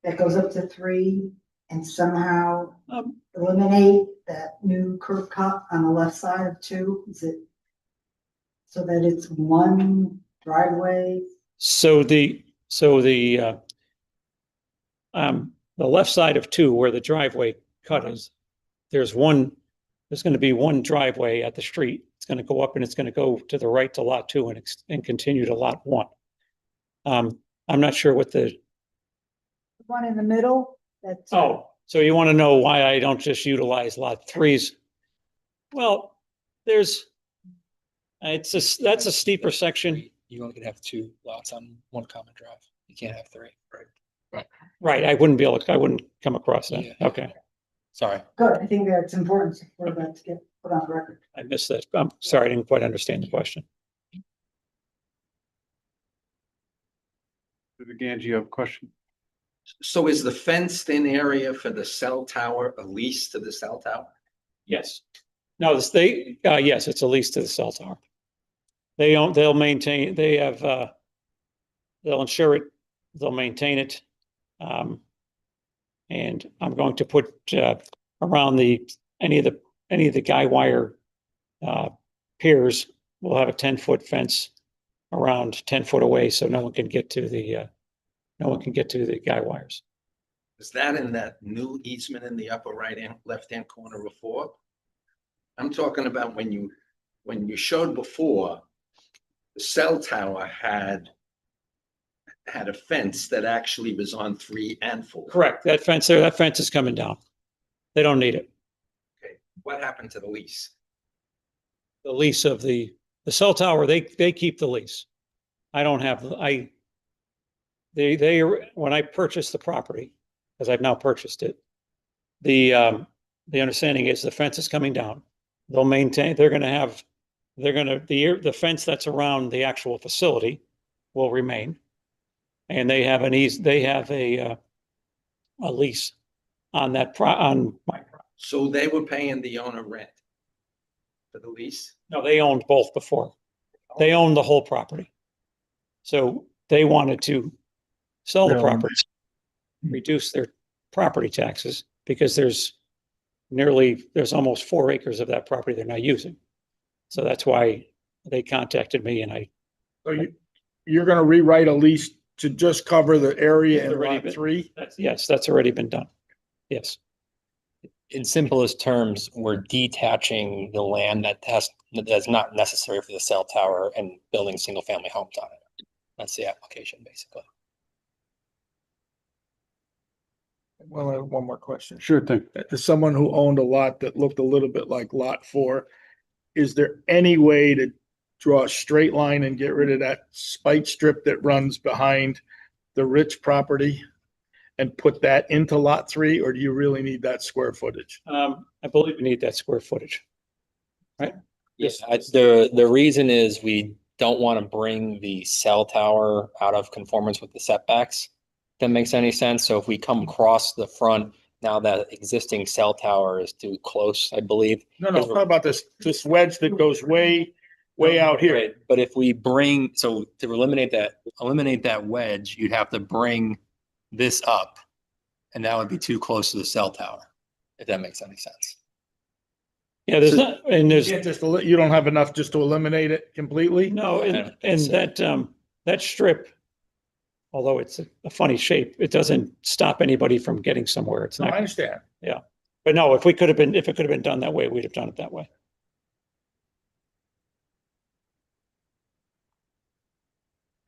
that goes up to 3 and somehow eliminate that new curb cut on the left side of 2? Is it so that it's one driveway? So the left side of 2 where the driveway cut is, there's going to be one driveway at the street. It's going to go up and it's going to go to the right to lot 2 and continue to lot 1. I'm not sure what the, One in the middle, that's. oh, so you want to know why I don't just utilize lot 3's? Well, that's a steeper section. You only can have 2 lots on one common drive. You can't have 3. Right. Right, I wouldn't come across that. Yeah. Okay, Sorry. Good, I think that's important for that to get put on record. I missed that. I'm sorry, I didn't quite understand the question. Mr. Ganji, you have a question? So is the fenced in area for the cell tower a lease to the cell tower? Yes. No, yes, it's a lease to the cell tower. They'll maintain, they'll insure it, they'll maintain it. And I'm going to put, around any of the guy wire, piers, we'll have a 10-foot fence around 10 foot away, so no one can get to the guy wires. Is that in that new easement in the upper left-hand corner of 4? I'm talking about when you showed before, the cell tower had a fence that actually was on 3 and 4. Correct. That fence is coming down. They don't need it. Okay. What happened to the lease? The lease of the cell tower, they keep the lease. I don't have, when I purchased the property, because I've now purchased it, the understanding is the fence is coming down. They'll maintain, the fence that's around the actual facility will remain. And they have a lease on on my property. So they were paying the owner rent for the lease? No, they owned both before. They owned the whole property. So they wanted to sell the property, reduce their property taxes, because there's almost 4 acres of that property they're not using. So that's why they contacted me and So you're gonna rewrite a lease to just cover the area in Already lot been- 3? yes, that's already been done. Yes. In simplest terms, we're detaching the land that's not necessary for the cell tower and building single family homes on it. That's the application, basically. Well, I have one more question. Sure thing. As someone who owned a lot that looked a little bit like lot 4, is there any way to draw a straight line and get rid of that spike strip that runs behind the Rich property and put that into lot 3, or do you really need that square footage? I believe we need that square footage. Right? Yes, the reason is we don't want to bring the cell tower out of conformance with the setbacks. If that makes any sense. So if we come across the front, now that existing cell tower is too close, I believe. No, I'm talking about this wedge that goes way out here. Right, but if we to eliminate that wedge, you'd have to bring this up, and that would be too close to the cell tower, if that makes any sense. Yeah, there's not, and there's, You don't have enough just to eliminate it completely? no, I and don't think so. that strip, although it's a funny shape, it doesn't stop anybody from getting somewhere. It's No, I not, understand. but no, if it could have been done that way, we'd have done it that way.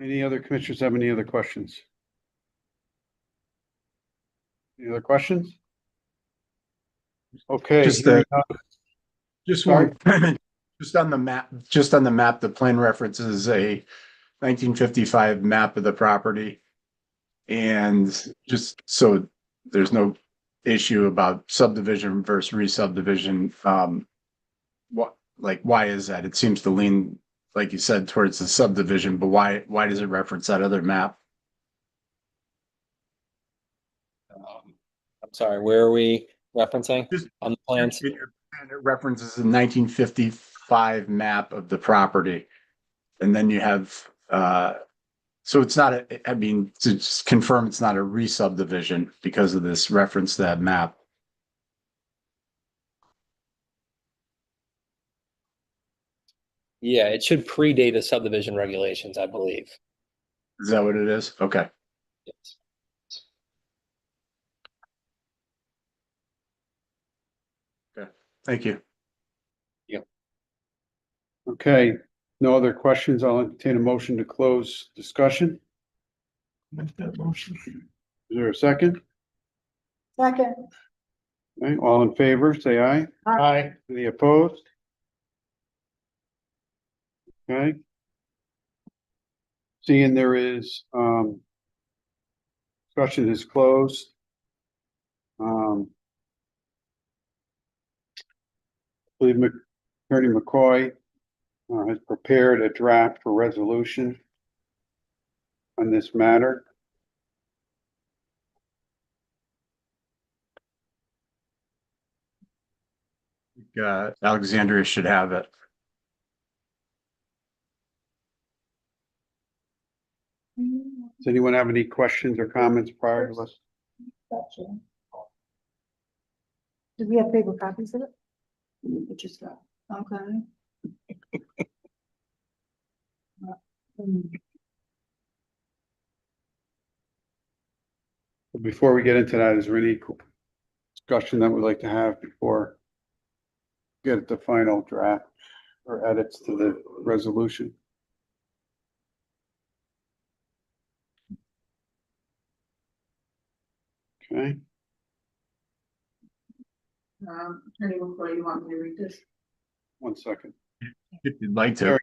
Any other commissioners have any other questions? Any other questions? Okay. Just hearing the- none. Just Sorry. one, just on the map, the plan references a 1955 map of the property. And just so there's no issue about subdivision versus re-subdivision, why is that? It seems to lean, like you said, towards the subdivision, but why does it reference that other map? I'm sorry, where are we? referencing Just- on the plans? It references a 1955 map of the property. And then you have, so it's not, I mean, to just confirm it's not a re-subdivision because of this reference to that map. Yeah, it should predate the subdivision regulations, I believe. Is that what it is? Okay. Yes. Okay. Thank you. Okay, no other questions. I'll entertain a motion to close discussion. Make that motion. Is there a second? Second. Okay, all in favor, say aye. Aye. Any opposed? Okay. Seeing there is, discussion is closed. I believe Attorney McCoy has prepared a draft for resolution on this matter. Alexandria should have it. Does anyone have any questions or comments prior to us? Do we have paper copies of it? We just got, okay. Before we get into that, is there any discussion that we'd like to have before get the final draft or edits to the resolution? Okay, Attorney McCoy, you want me to read this? 1 second. If you'd like to.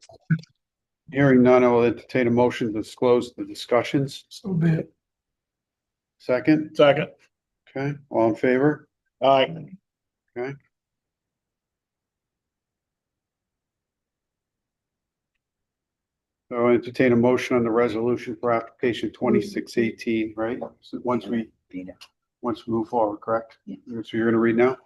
Hearing none, I will entertain a motion to disclose the discussions. So be it. Second, Second. okay, all in favor? Aye. Okay. So I'll entertain a motion on the resolution for application 2618, right? So once we move forward, correct? Yeah. So you're gonna read now?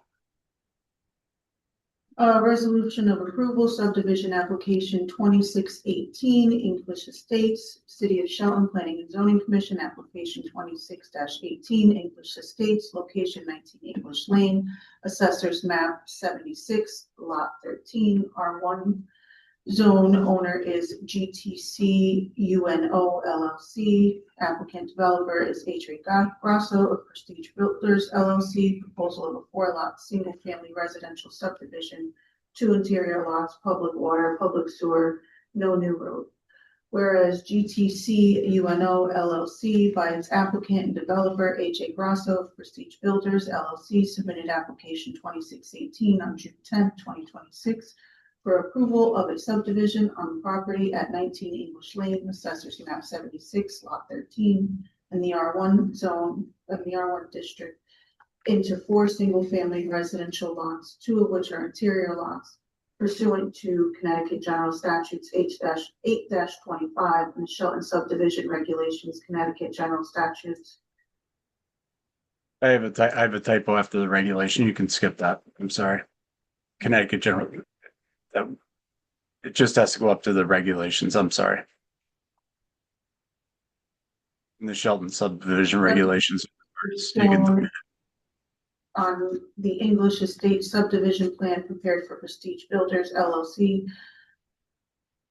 Resolution of approval subdivision application 2618 English Estates, City of Shelton Planning and Zoning Commission, application 26-18 English Estates, location 19 English Lane, assessors map 76, lot 13, R1 zone, owner is GTC UNO LLC, applicant developer is H.A. Grasso of Prestige Builders LLC, proposal of a 4-lot, single-family residential subdivision, 2 interior lots, public water, public sewer, no new road. Whereas GTC UNO LLC by its applicant and developer H.A. Grasso of Prestige Builders LLC submitted application 2618 on June 10th, 2026 for approval of a subdivision on the property at 19 English Lane, assessors map 76, lot 13, in the R1 zone of the R1 district into 4 single-family residential lots, 2 of which are interior lots, pursuant to Connecticut General Statutes H-8-25 and the Shelton Subdivision Regulations, Connecticut General Statutes. I have a typo after the regulation. You can skip that. I'm sorry. Connecticut General. It just has to go up to the regulations. I'm sorry. In the Shelton subdivision regulations. You can, On the English Estate subdivision plan prepared for Prestige Builders LLC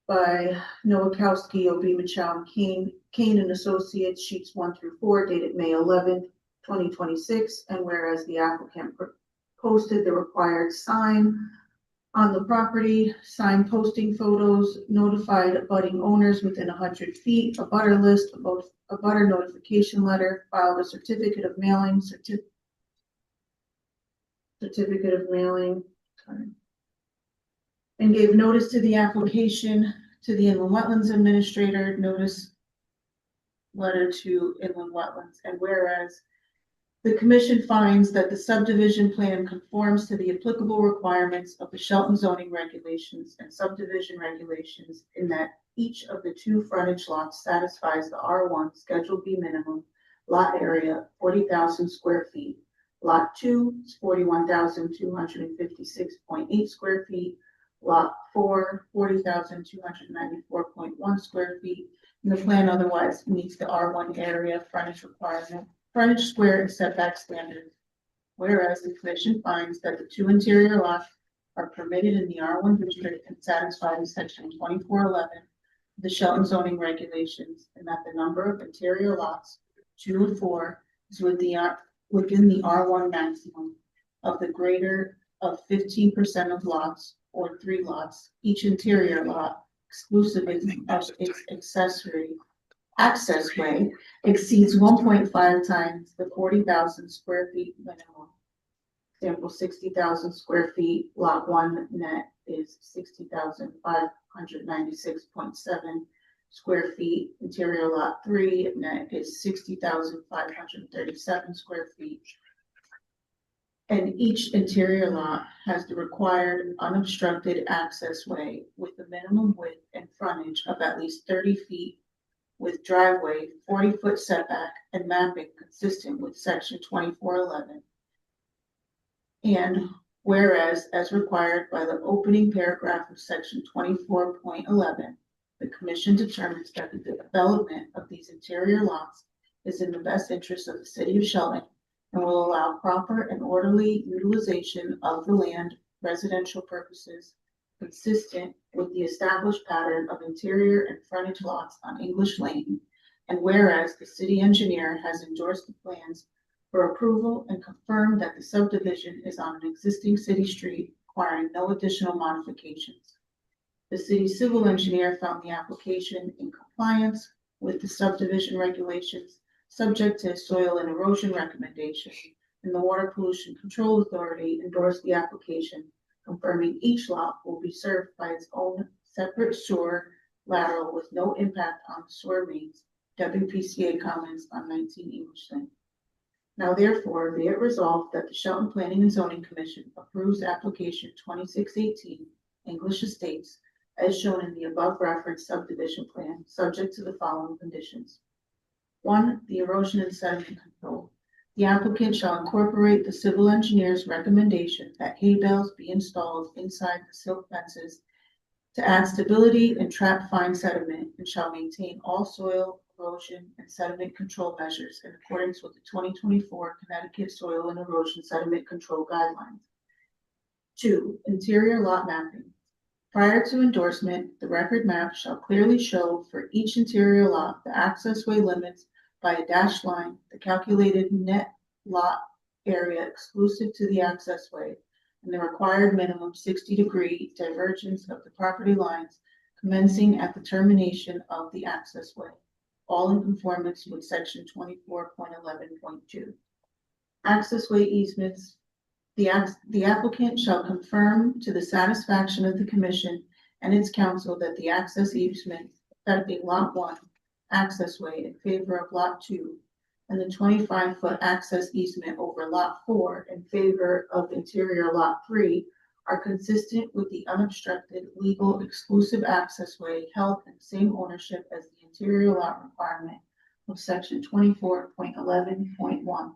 by Nowakowski, O.B. Michow, and Kane and Associates, sheets 1 through 4, dated May 11th, 2026. And whereas the applicant posted the required sign on the property, sign posting photos, notified abutting owners within 100 feet, a butter list, a butter notification letter, filed a certificate of mailing, certificate of mailing, and gave notice to the application to the Inland Wetlands Administrator, notice letter to Inland Wetlands. And whereas the commission finds that the subdivision plan conforms to the applicable requirements of the Shelton zoning regulations and subdivision regulations in that each of the 2 frontage lots satisfies the R1 Schedule B minimum lot area, 40,000 square feet, Lot 2 is 41,256.8 square feet. Lot 4, 40,294.1 square feet. And the plan otherwise meets the R1 area frontage requirement, frontage square and setback standards. Whereas the commission finds that the 2 interior lots are permitted in the R1 district and satisfy in section 2411 of the Shelton zoning regulations, and that the number of interior lots, 2 and 4, is within the R1 maximum of the greater of 15% of lots or 3 lots, each interior lot exclusive of its accessway exceeds 1.5 times the 40,000 square feet minimum. Example, 60,000 square feet, lot 1 net is 60,596.7 square feet. Interior lot 3 net is 60,537 square feet. And each interior lot has the required unobstructed accessway with a minimum width and frontage of at least 30 feet with driveway, 40-foot setback, and mapping consistent with section 2411. And whereas, as required by the opening paragraph of section 24.11, the commission determines that the development of these interior lots is in the best interest of the city of Shelton and will allow proper and orderly utilization of the land residential purposes consistent with the established pattern of interior and frontage lots on English Lane. And whereas the city engineer has endorsed the plans for approval and confirmed that the subdivision is on an existing city street requiring no additional modifications. The city civil engineer found the application in compliance with the subdivision regulations, subject to soil and erosion recommendation, and the Water Pollution Control Authority endorsed the application, confirming each lot will be served by its own separate sewer lateral with no impact on the sewer mains. WPCA comments on 19 English Lane. Now therefore, be it resolved that the Shelton Planning and Zoning Commission approves application 2618 English Estates as shown in the above referenced subdivision plan, subject to the following conditions. 1, the erosion and sediment control. The applicant shall incorporate the civil engineer's recommendation that hay bales be installed inside the silt fences to add stability and trap fine sediment, and shall maintain all soil, erosion, and sediment control measures in accordance with the 2024 Connecticut Soil and Erosion Sediment Control Guidelines. 2, interior lot mapping. Prior to endorsement, the record map shall clearly show for each interior lot the accessway limits by a dashed line, the calculated net lot area exclusive to the accessway, and the required minimum 60-degree divergence of the property lines commencing at the termination of the accessway, all in conformance with section 24.11.2. Accessway easements. The applicant shall confirm to the satisfaction of the commission and its counsel that the access easement affecting lot 1 accessway in favor of lot 2 and the 25-foot access easement over lot 4 in favor of interior lot 3 are consistent with the unobstructed legal exclusive accessway held in the same ownership as the interior lot requirement of section 24.11.1.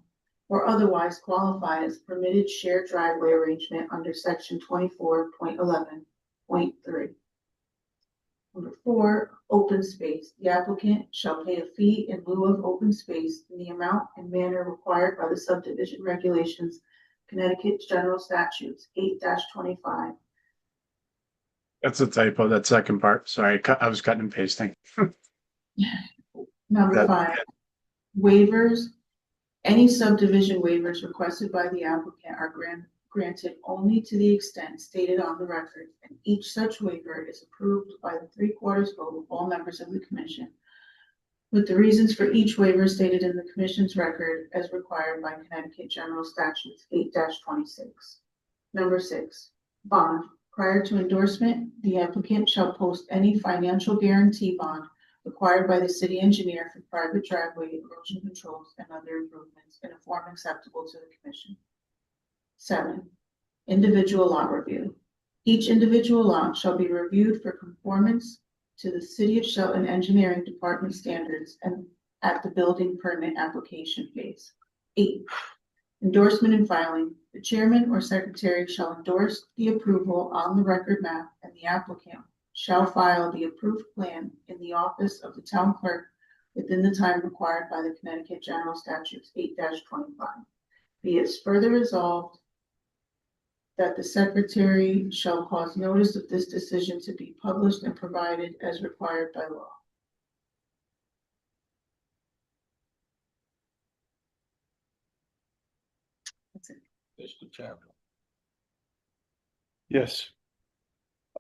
or otherwise qualify as permitted shared driveway arrangement under section 24.11.3. Number 4, open space. The applicant shall pay a fee in lieu of open space in the amount and manner required by the subdivision regulations, Connecticut General Statutes 8-25. That's a typo, that second part. Sorry, I was cutting and pasting. Number 5, waivers. Any subdivision waivers requested by the applicant are granted only to the extent stated on the record, and each such waiver is approved by the 3/4 vote of all members of the commission, with the reasons for each waiver stated in the commission's record as required by Connecticut General Statutes 8-26. Number 6, bond. Prior to endorsement, the applicant shall post any financial guarantee bond required by the city engineer for private driveway, erosion controls, and other improvements in a form acceptable to the commission. 7, individual lot review. Each individual lot shall be reviewed for conformance to the City of Shelton Engineering Department standards and at the building permit application phase. 8, Endorsement and filing. The chairman or secretary shall endorse the approval on the record map, and the applicant shall file the approved plan in the office of the town clerk within the time required by the Connecticut General Statutes 8-25. Be it further resolved that the secretary shall cause notice of this decision to be published and provided as required by law. That's it. Mr. Chairman. Yes.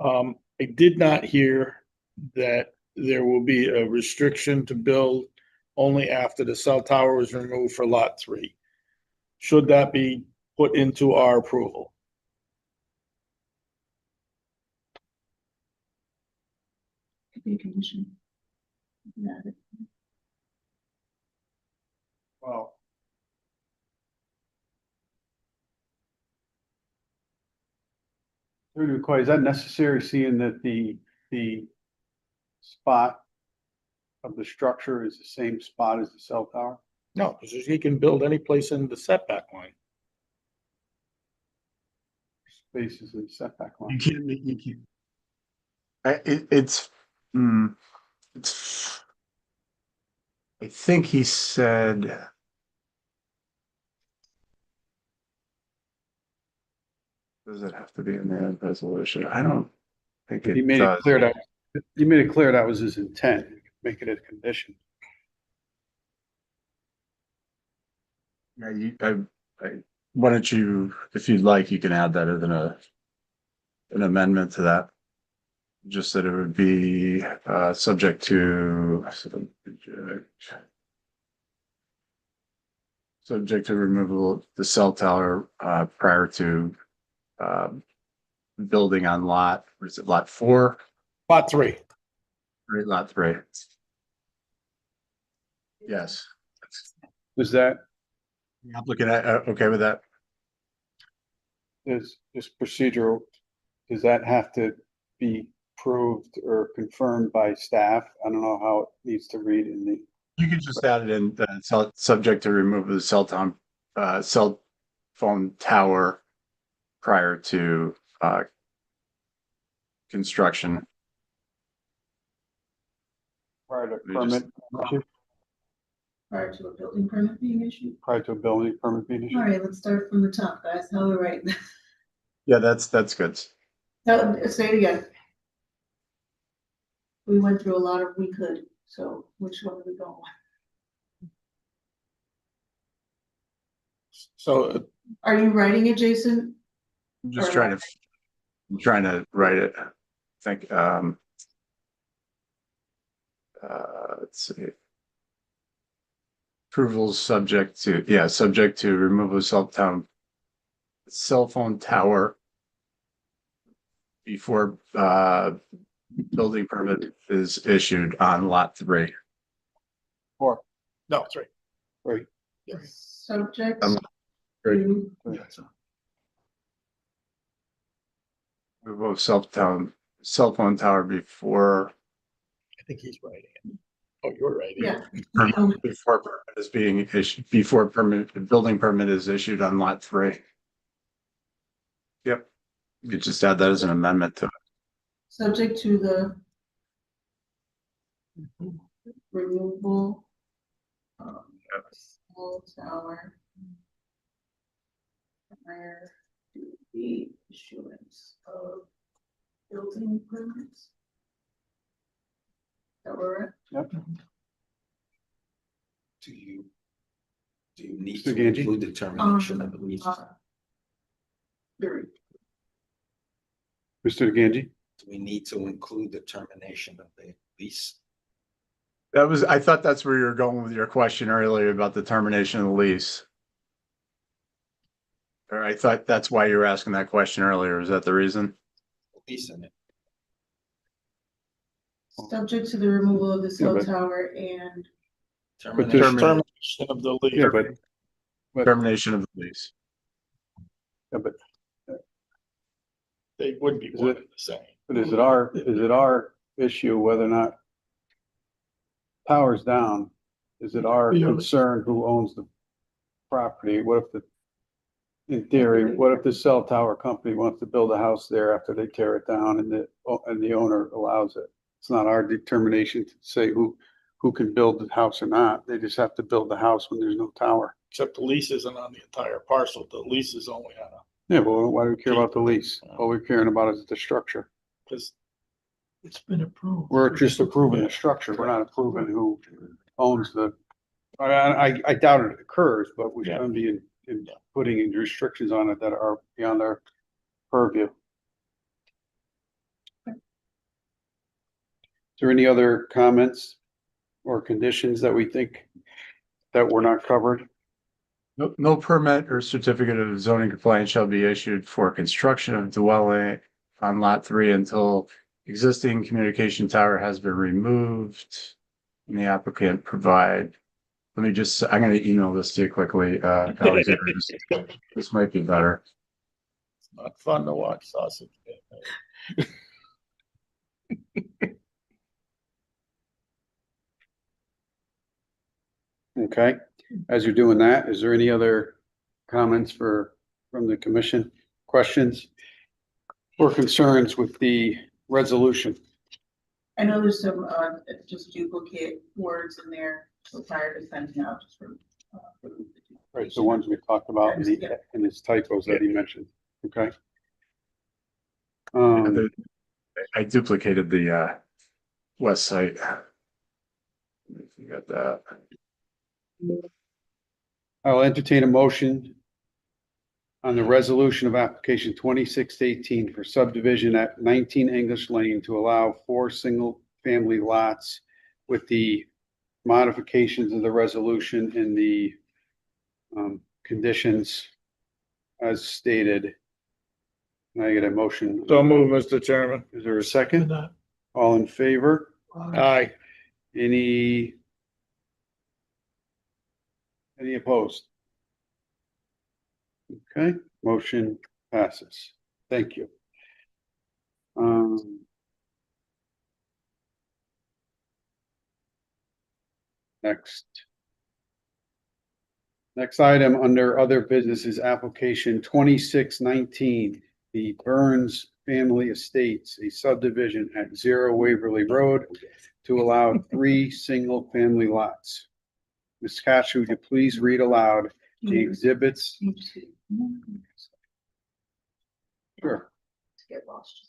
I did not hear that there will be a restriction to build only after the cell tower is removed for lot 3. Should that be put into our approval? Could be a condition. Yeah. Well. Through the require, is that necessary, seeing that the spot of the structure is the same spot as the cell tower? No, because he can build any place in the setback line. Spaces in the setback You line. can't, you can't. It's, I think he said. Does it have to be in the resolution? I don't think He it made it does. clear that, he made it clear that was his intent, make it a condition. Yeah, why don't you, if you'd like, you can add that as an amendment to that. Just that it would be, subject to. Subject to removal of the cell tower, prior to, building on lot, or is it lot 4? Lot 3. Right, lot 3. Yes. Was that, The applicant, okay with that? is this procedural, does that have to be proved or confirmed by staff? I don't know how it needs to read in the. You can just add it in, subject to remove of the cell phone tower prior to, construction. Prior to Let me just- permit, issue? Prior to a building permit being issued. Prior to a building permit being All issued? right, let's start from the top, guys. How we right? Yeah, that's good. No, say it again. We went through a lot of we could, so which one are we going with? So Are you writing it, Jason? I'm just Or- I'm trying to write it. I think, let's see. Approvals subject to removal of cell phone tower before, building permit is issued on lot 3. no, 3. Right. Subject Um, to Removal of cell phone tower before, I think he's writing it. Oh, you're writing it. yeah. before permit is being issued, before the building permit is issued on lot 3. Yep. You just add that as an amendment to it. Subject to the removal of cell tower prior to the issuance of building permits. That we're Yep. Do you need Mr. to Ganji? include the termination of the lease? very Mr. Ganji? Do we need to include the termination of the lease? I thought that's where you were going with your question earlier about the termination of the lease. Or I thought that's why you were asking that question earlier. Is that the reason? Lease in it. subject to the removal of the cell but- tower and But there's Termination of the lease. Yeah, but Termination of the lease. yeah, but They would be Is one it- and the same. But is it our issue whether or not power's down? Is it our Yeah. concern who owns the property? What if the In theory, what if the cell tower company wants to build a house there after they tear it down and the owner allows it? It's not our determination to say who can build the house or not. They just have to build the house when there's no tower. Except the lease isn't on the entire parcel. The lease is only on Yeah, well, why do we care about the lease? All we're caring about is the structure. because It's been approved. We're just approving the structure. We're not approving who owns the, I doubt it occurs, but we shouldn't be in putting in restrictions on it that are beyond our purview. Is there any other comments or conditions that we think that were not covered? No permit or certificate of zoning compliance shall be issued for construction of dwelling on lot 3 until existing communication tower has been removed. And the applicant provide, I'm gonna email this to you quickly, Alexander, this might be better. it's not fun to watch sausage. Okay, as you're doing that, is there any other comments from the commission, questions or concerns with the resolution? I know there's some, just duplicate words in there, so prior to sending out, just for. Right, the ones we talked about and his typos that he mentioned, okay? I duplicated the west site. You got that. I'll entertain a motion on the resolution of application 2618 for subdivision at 19 English Lane to allow 4 single-family lots with the modifications of the resolution and the conditions as stated. Can I get a motion? So move, Mr. Chairman. Is there a second? All in favor? Aye. Any opposed? Okay, motion passes. Thank you. Next item under other business is application 2619, the Burns Family Estates, a subdivision at 0 Waverly Road to allow 3 single-family lots. Ms. Katz, would you please read aloud the exhibits? Sure. Get lost.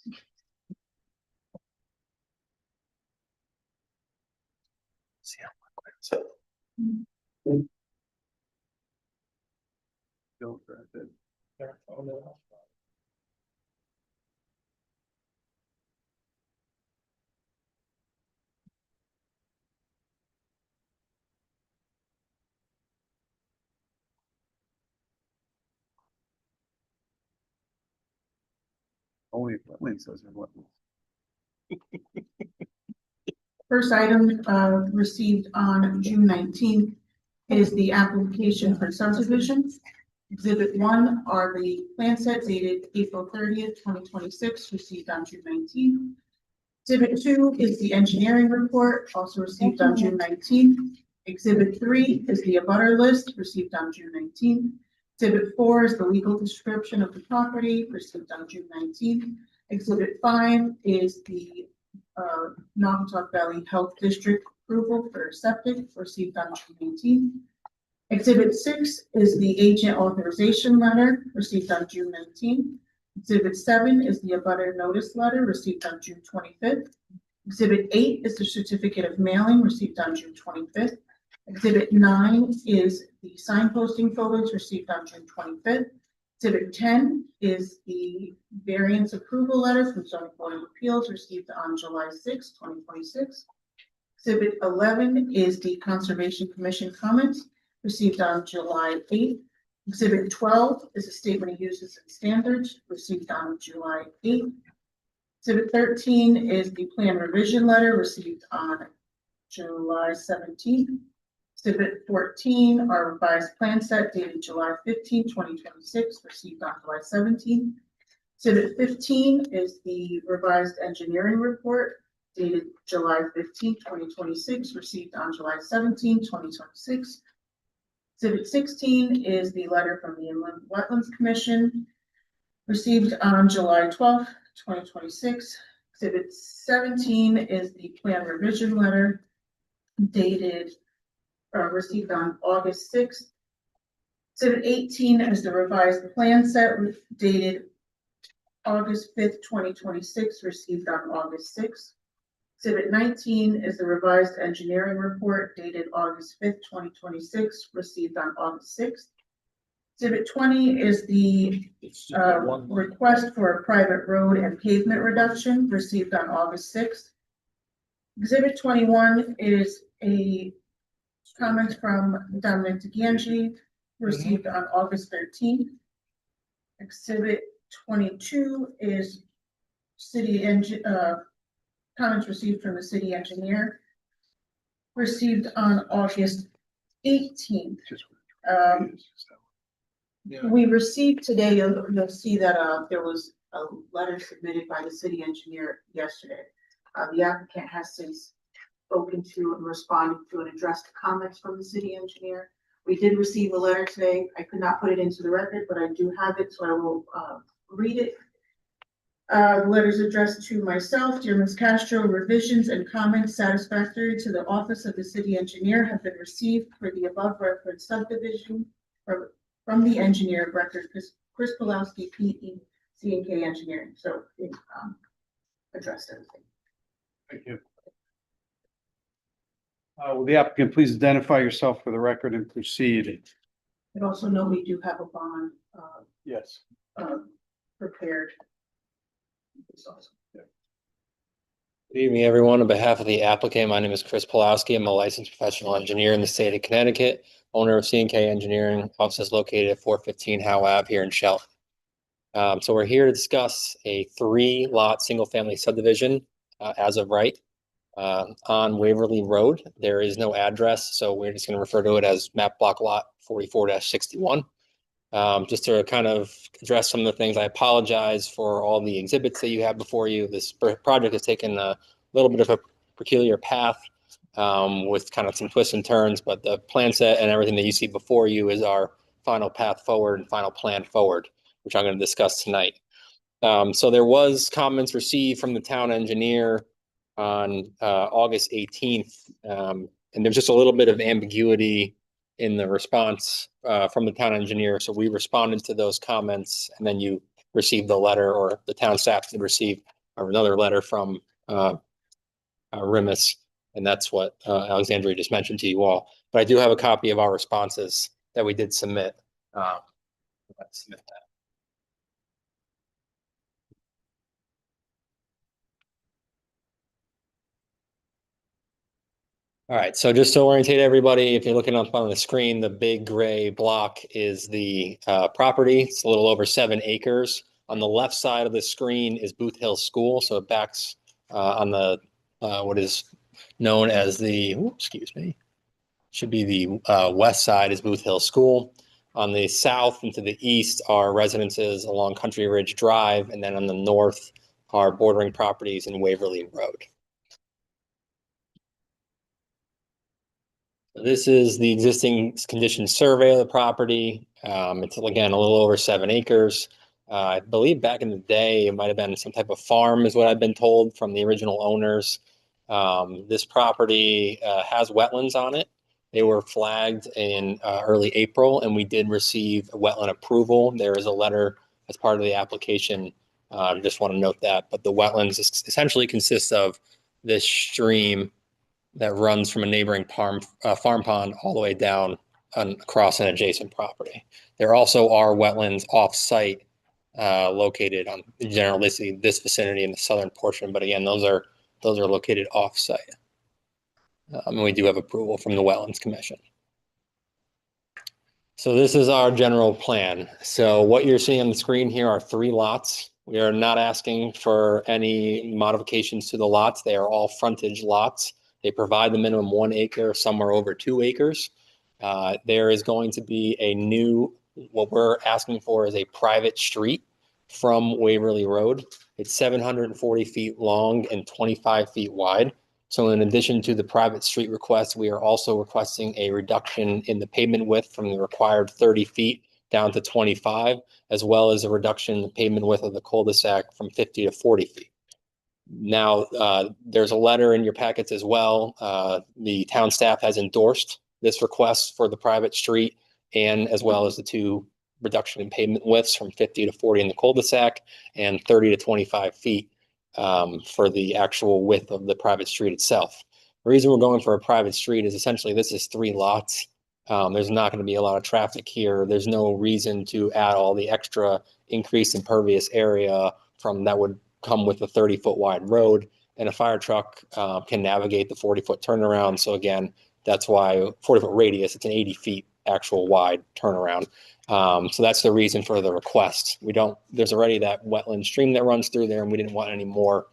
Only wetlands says they're wetlands. First item, received on June 19th is the application for subdivision. Exhibit 1 are the plan set dated April 30th, 2026, received on June 19th. Exhibit 2 is the engineering report, also received on June 19th. Exhibit 3 is the abutter list, received on June 19th. Exhibit 4 is the legal description of the property, received on June 19th. Exhibit 5 is the Naugatuck Valley Health District approval for septic, received on June 18th. Exhibit 6 is the agent authorization letter, received on June 19th. Exhibit 7 is the abutter notice letter, received on June 25th. Exhibit 8 is the certificate of mailing, received on June 25th. Exhibit 9 is the sign posting photos, received on June 25th. Exhibit 10 is the variance approval letter from zoning board of appeals, received on July 6, 2026. Exhibit 11 is the conservation commission comments, received on July 8th. Exhibit 12 is a statement of uses and standards, received on July 8th. Exhibit 13 is the plan revision letter, received on July 17th. Exhibit 14 are revised plan set dated July 15, 2026, received on July 17th. Exhibit 15 is the revised engineering report dated July 15, 2026, received on July 17, 2026. Exhibit 16 is the letter from the Inland Wetlands Commission received on July 12th, 2026. Exhibit 17 is the plan revision letter dated, received on August 6th. Exhibit 18 is the revised plan set dated August 5th, 2026, received on August 6th. Exhibit 19 is the revised engineering report dated August 5th, 2026, received on August 6th. Exhibit 20 is the request for a private road and pavement reduction, received on August 6th. Exhibit 21 is a comment from Dominic DeGangi, received on August 13th. Exhibit 22 is comments received from the city engineer, received on August 18th. We received today, you'll see that there was a letter submitted by the city engineer yesterday. The applicant has since spoken to and responded to and addressed comments from the city engineer. We did receive a letter today. I could not put it into the record, but I do have it, so I will read it. The letter is addressed to myself, dear Ms. Castro. Revisions and comments satisfactory to the office of the city engineer have been received for the above referenced subdivision from the engineer of record, Chris Pulowski, PE, C&K Engineering. So it addressed everything. Thank you. Will the applicant please identify yourself for the record and proceed? And also know we do have a bond Yes. prepared. Good evening, everyone. On behalf of the applicant, my name is Chris Pulowski. I'm a licensed professional engineer in the state of Connecticut, owner of C&K Engineering. Office is located at 415 Howe Ave here in Shelton. So we're here to discuss a 3-lot single-family subdivision as of right on Waverly Road. There is no address, so we're just going to refer to it as map block lot 44-61. Just to kind of address some of the things, I apologize for all the exhibits that you have before you. This project has taken a little bit of a peculiar path with kind of some twists and turns, but the plan set and everything that you see before you is our final path forward and final plan forward, which I'm going to discuss tonight. So there was comments received from the town engineer on August 18th, and there's just a little bit of ambiguity in the response from the town engineer. So we responded to those comments, and then you received the letter, or the town staff did receive another letter from Rimis, and that's what Alexandria just mentioned to you all. But I do have a copy of our responses that we did submit. Let's submit that. All right, so just to orientate everybody, if you're looking up on the screen, the big gray block is the property. It's a little over 7 acres. On the left side of the screen is Booth Hill School, so it backs on the what is known as the, should be the west side is Booth Hill School. On the south and to the east are residences along Country Ridge Drive, and then on the north are bordering properties in Waverly Road. This is the existing condition survey of the property. It's again a little over 7 acres. I believe back in the day it might have been some type of farm, is what I've been told from the original owners. This property has wetlands on it. They were flagged in early April, and we did receive a wetland approval. There is a letter as part of the application. Just want to note that. But the wetlands essentially consist of this stream that runs from a neighboring farm pond all the way down across an adjacent property. There also are wetlands off-site located on generally this vicinity in the southern portion, but again, those are located off-site. And we do have approval from the Wetlands Commission. So this is our general plan. So what you're seeing on the screen here are 3 lots. We are not asking for any modifications to the lots. They are all frontage lots. They provide the minimum 1 acre, somewhere over 2 acres. There is going to be a new, what we're asking for is a private street from Waverly Road. It's 740 feet long and 25 feet wide. So in addition to the private street request, we are also requesting a reduction in the pavement width from the required 30 feet down to 25, as well as a reduction in the pavement width of the cul-de-sac from 50 to 40 feet. Now, there's a letter in your packets as well. The town staff has endorsed this request for the private street and as well as the two reduction in pavement widths from 50 to 40 in the cul-de-sac and 30 to 25 feet for the actual width of the private street itself. The reason we're going for a private street is essentially this is 3 lots. There's not going to be a lot of traffic here. There's no reason to add all the extra increased impervious area from that would come with a 30-foot wide road, and a fire truck can navigate the 40-foot turnaround. So again, that's why 40-foot radius, it's an 80 feet actual wide turnaround. So that's the reason for the request. There's already that wetland stream that runs through there, and we didn't want any more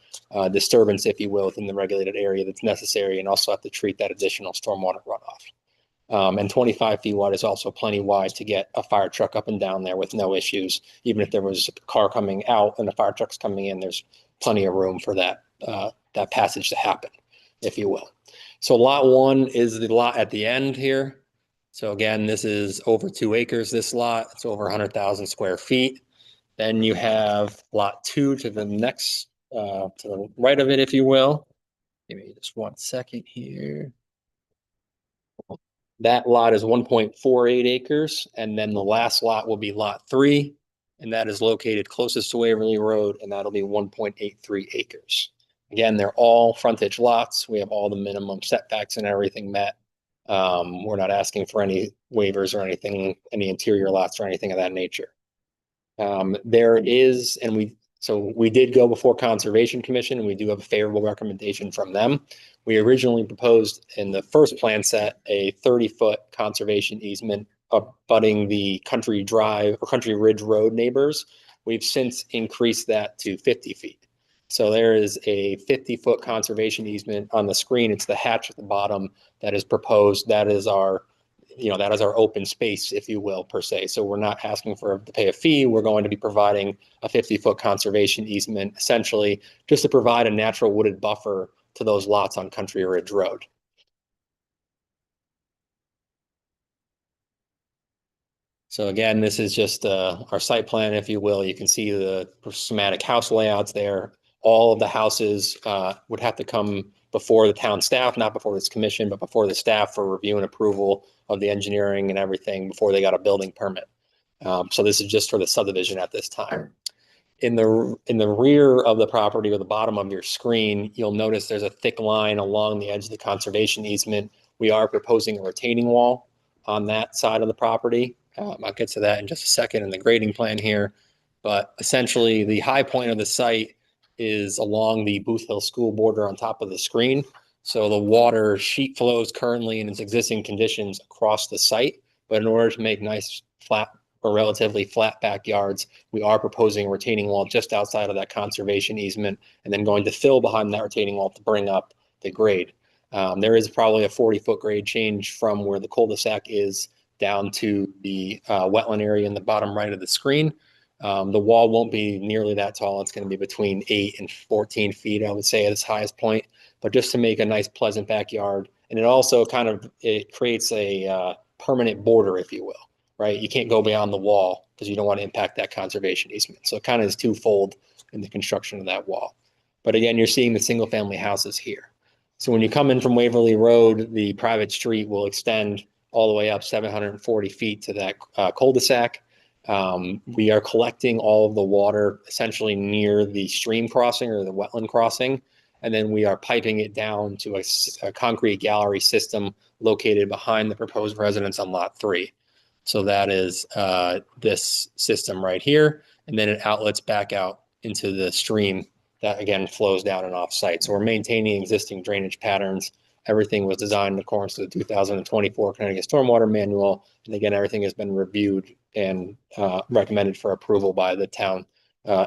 disturbance, if you will, within the regulated area that's necessary, and also have to treat that additional stormwater runoff. And 25 feet wide is also plenty wide to get a fire truck up and down there with no issues. Even if there was a car coming out and the fire truck's coming in, there's plenty of room for that passage to happen, if you will. So lot 1 is the lot at the end here. So again, this is over 2 acres, this lot. It's over 100,000 square feet. Then you have lot 2 to the next, to the right of it, if you will. Give me just 1 second here. That lot is 1.48 acres, and then the last lot will be lot 3, and that is located closest to Waverly Road, and that'll be 1.83 acres. Again, they're all frontage lots. We have all the minimum setbacks and everything met. We're not asking for any waivers or anything, any interior lots or anything of that nature. There is, so we did go before Conservation Commission, and we do have a favorable recommendation from them. We originally proposed in the first plan set a 30-foot conservation easement abutting the Country Drive or Country Ridge Road neighbors. We've since increased that to 50 feet. So there is a 50-foot conservation easement on the screen. It's the hatch at the bottom that is proposed. That is our open space, if you will, per se. So we're not asking to pay a fee. We're going to be providing a 50-foot conservation easement, essentially just to provide a natural wooded buffer to those lots on Country Ridge Road. So again, this is just our site plan, if you will. You can see the schematic house layouts there. All of the houses would have to come before the town staff, not before this commission, but before the staff for review and approval of the engineering and everything before they got a building permit. So this is just for the subdivision at this time. In the rear of the property or the bottom of your screen, you'll notice there's a thick line along the edge of the conservation easement. We are proposing a retaining wall on that side of the property. I'll get to that in just a second in the grading plan here. But essentially, the high point of the site is along the Booth Hill School border on top of the screen. So the water sheet flows currently in its existing conditions across the site. But in order to make nice, flat, or relatively flat backyards, we are proposing a retaining wall just outside of that conservation easement and then going to fill behind that retaining wall to bring up the grade. There is probably a 40-foot grade change from where the cul-de-sac is down to the wetland area in the bottom right of the screen. The wall won't be nearly that tall. It's going to be between 8 and 14 feet, I would say, at its highest point, but just to make a nice, pleasant backyard. And it also it creates a permanent border, if you will. Right? You can't go beyond the wall because you don't want to impact that conservation easement. So it kind of is twofold in the construction of that wall. But again, you're seeing the single family houses here. So when you come in from Waverly Road, the private street will extend all the way up 740 feet to that cul-de-sac. We are collecting all of the water essentially near the stream crossing or the wetland crossing. And then we are piping it down to a concrete gallery system located behind the proposed residence on lot 3. So that is this system right here, and then it outlets back out into the stream that again flows down and off site. So we're maintaining existing drainage patterns. Everything was designed in accordance to the 2024 Connecticut Stormwater Manual. And again, everything has been reviewed and recommended for approval by the town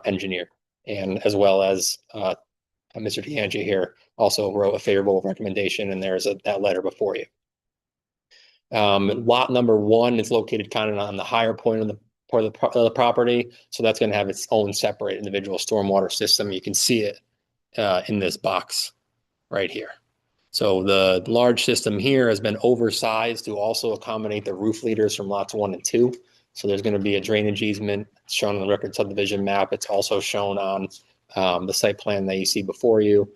engineer. And as well as Mr. DeAngie here also wrote a favorable recommendation, and there's that letter before you. Lot number 1 is located kind of on the higher point of the property. So that's going to have its own separate individual stormwater system. You can see it in this box right here. So the large system here has been oversized to also accommodate the roof leaders from lots 1 and 2. So there's going to be a drainage easement shown on the record subdivision map. It's also shown on the site plan that you see before you.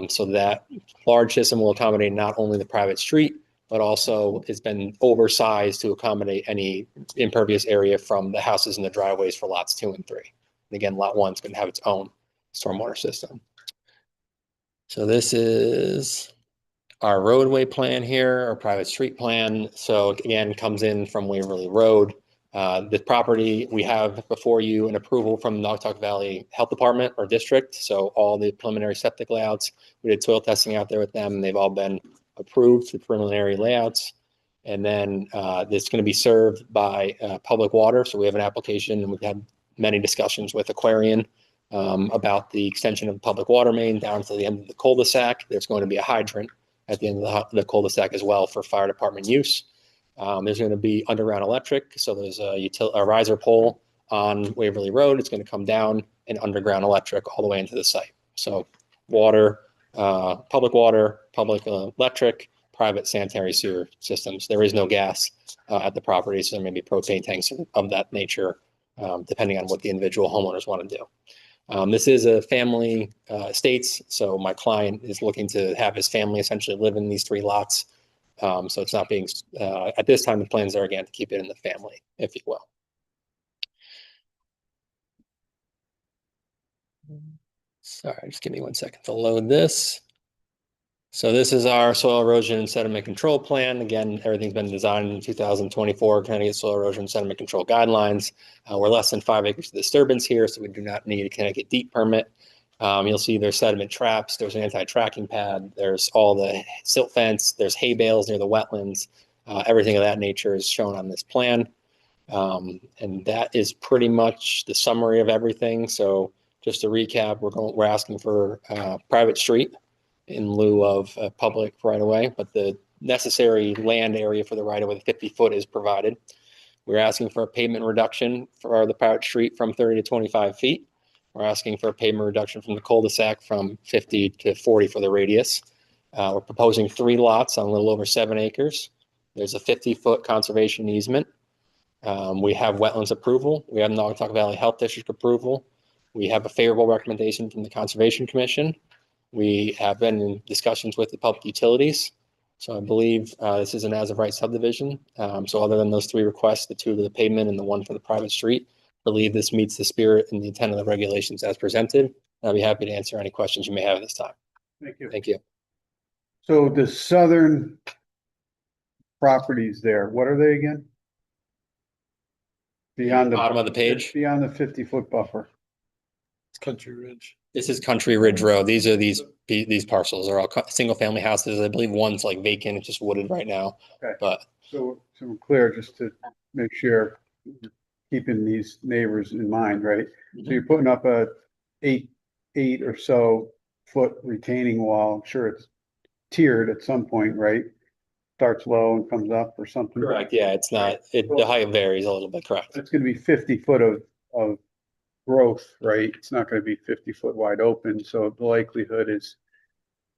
So that large system will accommodate not only the private street, but also it's been oversized to accommodate any impervious area from the houses and the driveways for lots 2 and 3. And again, lot 1 is going to have its own stormwater system. So this is our roadway plan here, our private street plan. So again, comes in from Waverly Road. The property, we have before you an approval from the Naugatuck Valley Health Department or district. So all the preliminary septic layouts, we did soil testing out there with them. And they've all been approved for preliminary layouts. And then this is going to be served by public water. So we have an application and we've had many discussions with Aquarian about the extension of the public water main down to the end of the cul-de-sac. There's going to be a hydrant at the end of the cul-de-sac as well for fire department use. There's going to be underground electric. So there's a riser pole on Waverly Road. It's going to come down and underground electric all the way into the site. So water, public electric, private sanitary sewer systems. There is no gas at the property. So there may be propane tanks of that nature, depending on what the individual homeowners want to do. This is a family estates, so my client is looking to have his family essentially live in these 3 lots. So it's not being, at this time, the plans are again to keep it in the family, if you will. Sorry, just give me 1 second to load this. So this is our soil erosion and sediment control plan. Again, everything's been designed in 2024, Connecticut Soil Erosion and Sediment Control Guidelines. We're less than 5 acres of disturbance here, so we do not need a Connecticut deep permit. You'll see there's sediment traps, there's an anti-tracking pad, there's all the silt fence, there's hay bales near the wetlands. Everything of that nature is shown on this plan. And that is pretty much the summary of everything. So just to recap, we're asking for private street in lieu of public right of way, but the necessary land area for the right of way, the 50-foot is provided. We're asking for a pavement reduction for the private street from 30 to 25 feet. We're asking for a pavement reduction from the cul-de-sac from 50 to 40 for the radius. We're proposing 3 lots on a little over 7 acres. There's a 50-foot conservation easement. We have wetlands approval. We have Naugatuck Valley Health District approval. We have a favorable recommendation from the Conservation Commission. We have been in discussions with the public utilities. So I believe this is an as-of-right subdivision. So other than those 3 requests, the 2 to the pavement and the 1 for the private street, I believe this meets the spirit and the intent of the regulations as presented. I'll be happy to answer any questions you may have at this time. Thank you. Thank you. So the southern properties there, what are they again? Beyond the Bottom of the page. Beyond the 50-foot buffer. It's Country Ridge. This is Country Ridge Road. These are these parcels are all single family houses. I believe one's like vacant, it's just wooded right now. Okay. But So we're clear, just to make sure we're keeping these neighbors in mind, right? So you're putting up a eight or so foot retaining wall. I'm sure it's tiered at some point, right? Starts low and comes up or something. correct, yeah, it's not, the height varies a little bit, correct. It's gonna be 50 foot of growth, right? It's not gonna be 50 foot wide open, so the likelihood is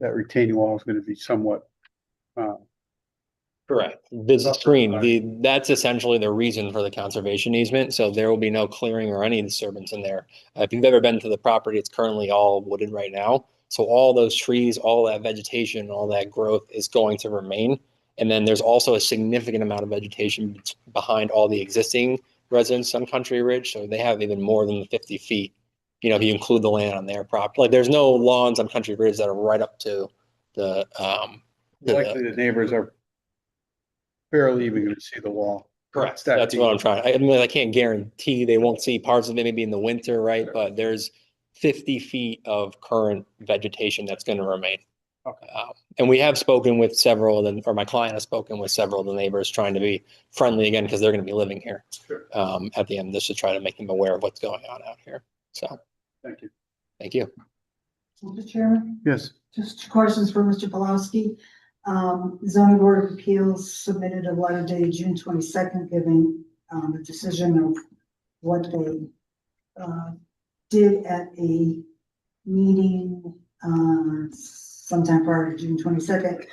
that retaining wall is gonna be somewhat, Correct. The screen, that's essentially the reason for the conservation easement. So there will be no clearing or any disturbance in there. If you've ever been to the property, it's currently all wooded right now. So all those trees, all that vegetation, all that growth is going to remain. And then there's also a significant amount of vegetation behind all the existing residents on Country Ridge. So they have even more than the 50 feet, you know, if you include the land on their property. Like there's no lawns on Country Ridge that are right up to the, likely the neighbors are barely even gonna see the wall. correct. That That's deep. what I'm trying. I mean, I can't guarantee they won't see parts of it maybe in the winter, right? Sure. But there's 50 feet of current vegetation that's going to remain. Okay. And we have spoken with several of them, or my client has spoken with several of the neighbors trying to be friendly again, because they're going to be living here Sure. at the end, just to try to make them aware of what's going on out here. So, Thank you. thank you. Mr. Chairman, Yes, just 2 questions for Mr. Pulowski. Zoning Board of Appeals submitted a letter dated June 22nd, giving a decision of what they did at a meeting sometime prior to June 22nd.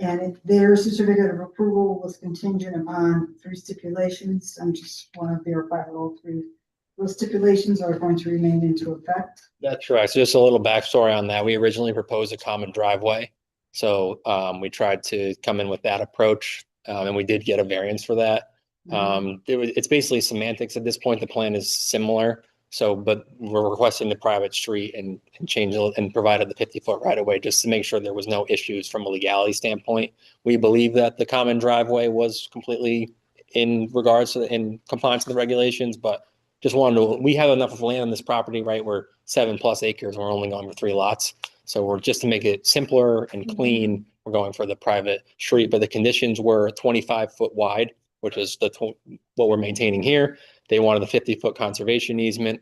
And their certificate of approval was contingent upon 3 stipulations. I'm just want to verify that all 3 those stipulations are going to remain into effect. That's correct. So just a little backstory on that. We originally proposed a common driveway. So we tried to come in with that approach, and we did get a variance for that. It's basically semantics at this point. The plan is similar. So, but we're requesting the private street and change it and provided the 50-foot right of way just to make sure there was no issues from a legality standpoint. We believe that the common driveway was completely in regards to in compliance with the regulations, but just wanted to, we have enough of land on this property, right? We're 7+ acres. We're only going for 3 lots. So we're just to make it simpler and clean. We're going for the private street, but the conditions were 25-foot wide, which is what we're maintaining here. They wanted the 50-foot conservation easement.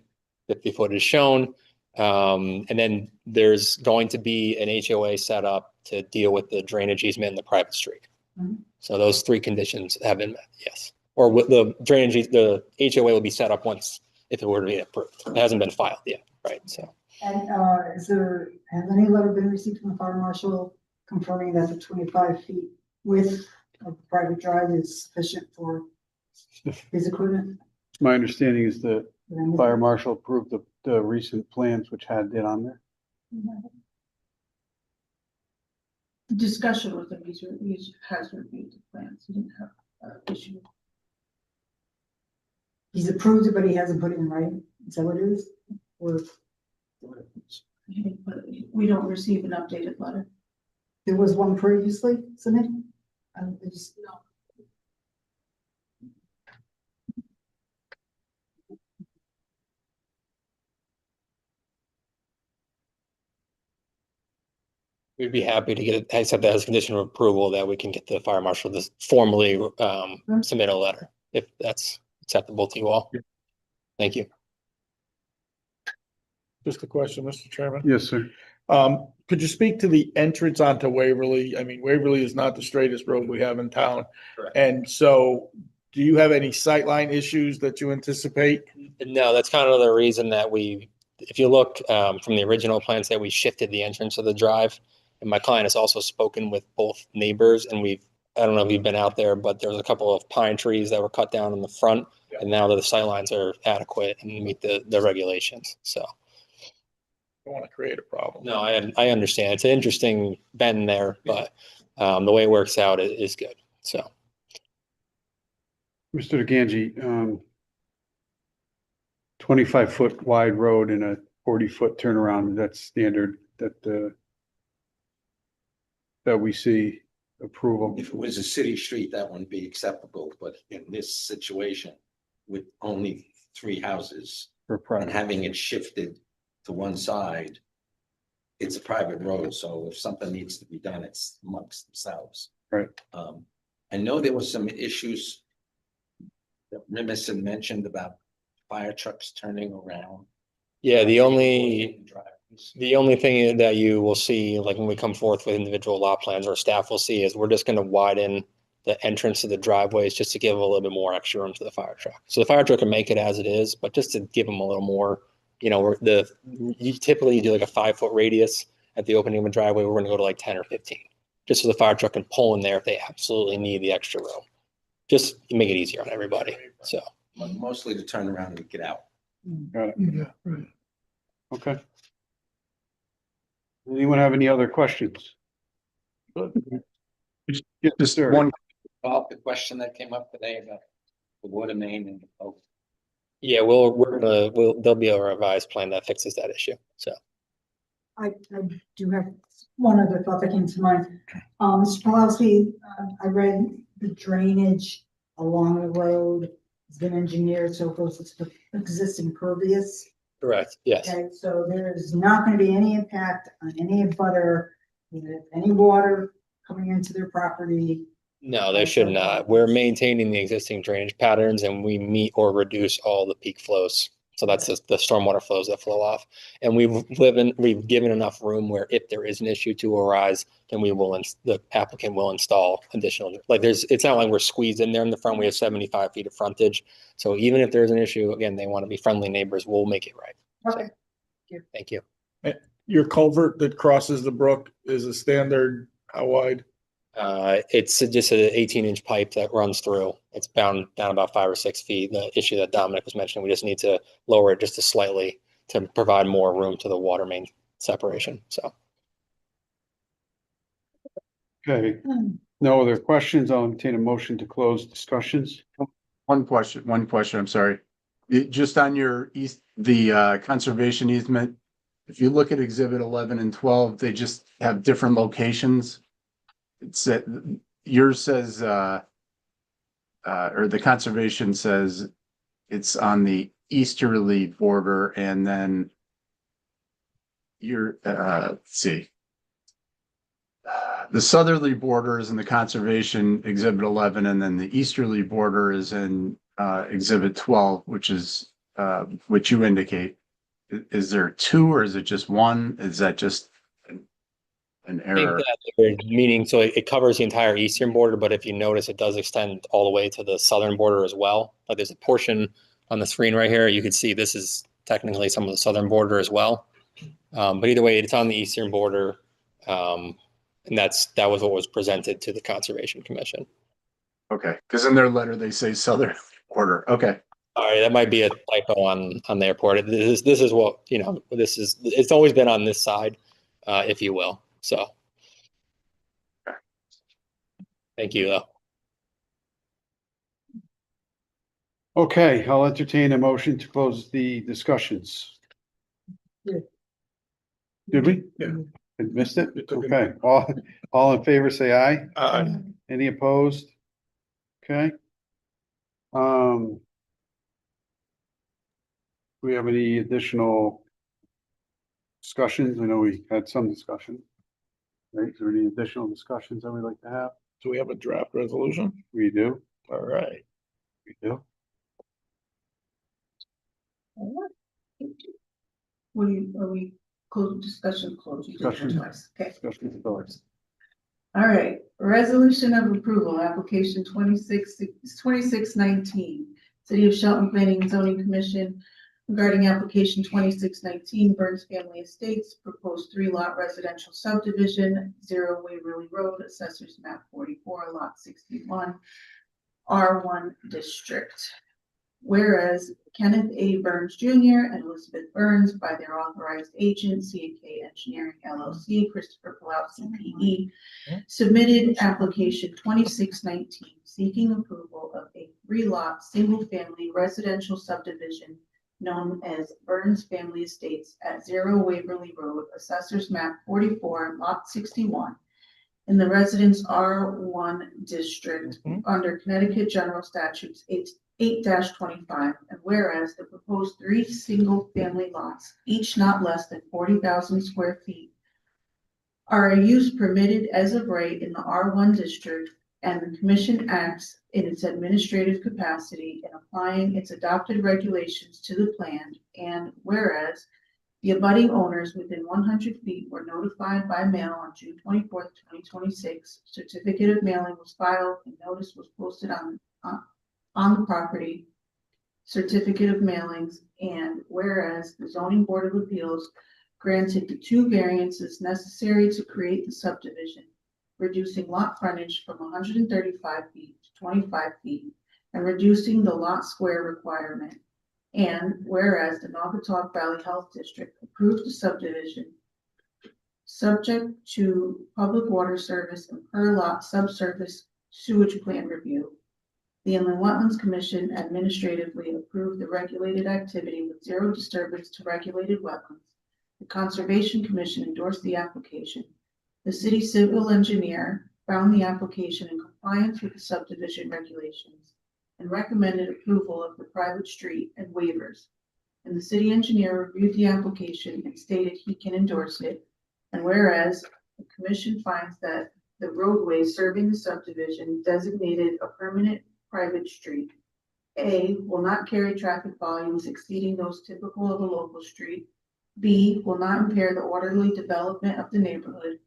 50-foot is shown. And then there's going to be an HOA set up to deal with the drainage easement in the private street. So those 3 conditions have been met, yes. Or with the drainage, the HOA will be set up once if it were to be approved. It hasn't been filed yet, right? So. And has any letter been received from the fire marshal confirming that the 25 feet width of the private drive is sufficient for his equipment? My understanding is the fire marshal approved the recent plans which had it on there. The discussion was that he has reviewed the plans. He didn't have an issue. He's approved it, but he hasn't put it in writing. Is that what it is? Or We don't receive an updated letter. there was one previously submitted? No. We'd be happy to get it, accept that as a condition of approval that we can get the fire marshal to formally submit a letter, if that's acceptable to you all. Thank you. Just a question, Mr. Chairman. Yes, sir. Could you speak to the entrance onto Waverly? I mean, Waverly is not the straightest road we have in town. Correct. And so do you have any sightline issues that you anticipate? No, that's kind of the reason that if you look from the original plans that we shifted the entrance of the drive. And my client has also spoken with both neighbors, and I don't know if you've been out there, but there's a couple of pine trees that were cut down in the front. Yeah. And now that the sightlines are adequate and meet the regulations, so. Don't want to create a problem. No, I understand. It's an interesting bend there, but the way it works out is good, so. Mr. DeGangi, 25-foot wide road and a 40-foot turnaround, that's standard that we see approval. If it was a city street, that wouldn't be acceptable, but in this situation with only 3 houses and having it shifted to one side, it's a private road. So if something needs to be done, it's amongst themselves. Right. I know there was some issues that Remington mentioned about fire trucks turning around. Yeah, the only thing that you will see, like when we come forth with individual lot plans, or staff will see, is we're just going to widen the entrance to the driveways just to give a little bit more extra room to the fire truck. So the fire truck can make it as it is, but just to give them a little more, you typically do like a 5-foot radius at the opening of a driveway. We're going to go to like 10 or 15, just so the fire truck can pull in there if they absolutely need the extra room. Just make it easier on everybody. So mostly to turn around and get out. Got it. Yeah, right. Okay. Anyone have any other questions? Yes, Just sir. one, About the question that came up today about the water main and the boat. yeah, there'll be a revised plan that fixes that issue. So I do have one other thought that came to mind. Mr. Pawlowski, I read the drainage along the road has been engineered, so it goes to the existing pervious. correct. Yes. Okay, so there is not going to be any impact on any butter, any water coming into their property. No, there should not. We're maintaining the existing drainage patterns, and we meet or reduce all the peak flows. So that's the stormwater flows that flow off. And we've given enough room where if there is an issue to arise, then the applicant will install additional, it's not like we're squeezed in there in the front. We have 75 feet of frontage. So even if there's an issue, again, they want to be friendly neighbors, we'll make it right. Okay. Thank you. Your culvert that crosses the brook is a standard, how wide? It's just an 18-inch pipe that runs through. It's bound down about 5 or 6 feet. The issue that Dominic was mentioning, we just need to lower it just slightly to provide more room to the water main separation. So. Okay, no other questions. I'll entertain a motion to close discussions. One question, I'm sorry. Just on your the conservation easement, if you look at exhibit 11 and 12, they just have different locations. It's yours says, or the conservation says it's on the easterly border, and then let's see. The southerly border is in the conservation exhibit 11, and then the easterly border is in exhibit 12, which is which you indicate. Is there two, or is it just one? Is that just an I think error? that they're meaning, so it covers the entire eastern border, but if you notice, it does extend all the way to the southern border as well. Like there's a portion on the screen right here. You can see this is technically some of the southern border as well. But either way, it's on the eastern border. And that was what was presented to the Conservation Commission. Okay, because in their letter they say southern border. Okay. All right, that might be a typo on their part. This is what, it's always been on this side, if you will. So. Thank you, though. Okay, I'll entertain a motion to close the discussions. Yeah. Did we? Yeah. I missed it? You took it. Okay, all in favor, say aye. Uh, Any opposed? Okay. Do we have any additional discussions? I know we had some discussion. Right, is there any additional discussions that we'd like to have? do we have a draft resolution? We do, All right. we do. Are we close discussion closed? You did it Discussion. twice. Okay. Discussion starts. All right, resolution of approval, application 2619. City of Shelton Planning and Zoning Commission regarding application 2619 Burns Family Estates, proposed 3-lot residential subdivision, 0 Waverly Road, Assessors Map 44, Lot 61, R1 District. Whereas Kenneth A. Burns Jr. and Elizabeth Burns, by their authorized agent, C&K Engineering LLC, Christopher Pulaski, P.E., submitted application 2619 seeking approval of a 3-lot, single-family residential subdivision known as Burns Family Estates at 0 Waverly Road, Assessors Map 44, Lot 61, in the Residence R1 District under Connecticut General Statutes 8-25, and whereas the proposed 3 single-family lots, each not less than 40,000 square feet, are a use permitted as of right in the R1 district, and the commission acts in its administrative capacity in applying its adopted regulations to the plan, and whereas the abutting owners within 100 feet were notified by mail on June 24th, 2026, certificate of mailing was filed and notice was posted on the property, certificate of mailings, and whereas the Zoning Board of Appeals granted the 2 variances necessary to create the subdivision, reducing lot frontage from 135 feet to 25 feet, and reducing the lot square requirement. And whereas the Naugatuck Valley Health District approved the subdivision subject to public water service and per lot subsurface sewage plan review, the Inland Wetlands Commission administratively approved the regulated activity with 0 disturbance to regulated wetlands. The Conservation Commission endorsed the application. The city civil engineer found the application in compliance with the subdivision regulations and recommended approval of the private street and waivers. And the city engineer reviewed the application and stated he can endorse it. And whereas the commission finds that the roadway serving the subdivision designated a permanent private street, A, will not carry traffic volumes exceeding those typical of a local street, B, will not impair the orderly development of the neighborhood,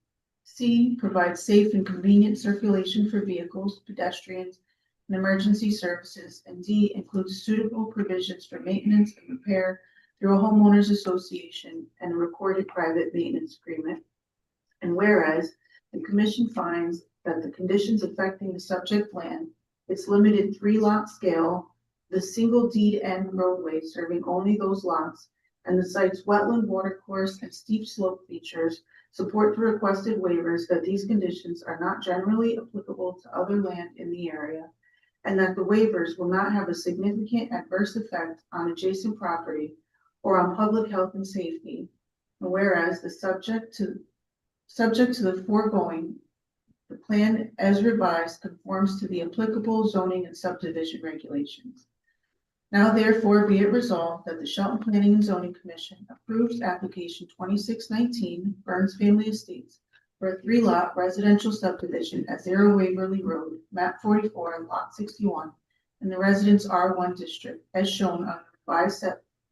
C, provides safe and convenient circulation for vehicles, pedestrians, and emergency services, and D, includes suitable provisions for maintenance and repair through a homeowners association and a recorded private maintenance agreement. And whereas the commission finds that the conditions affecting the subject land, its limited 3-lot scale, the single deed end roadway serving only those lots, and the site's wetland watercourse and steep slope features support the requested waivers, that these conditions are not generally applicable to other land in the area, and that the waivers will not have a significant adverse effect on adjacent property or on public health and safety. And whereas subject to the foregoing, the plan as revised conforms to the applicable zoning and subdivision regulations. Now therefore be it resolved that the Shelton Planning and Zoning Commission approves application 2619 Burns Family Estates for a 3-lot residential subdivision at 0 Waverly Road, map 44, lot 61, in the Residence R1 district, as shown on the revised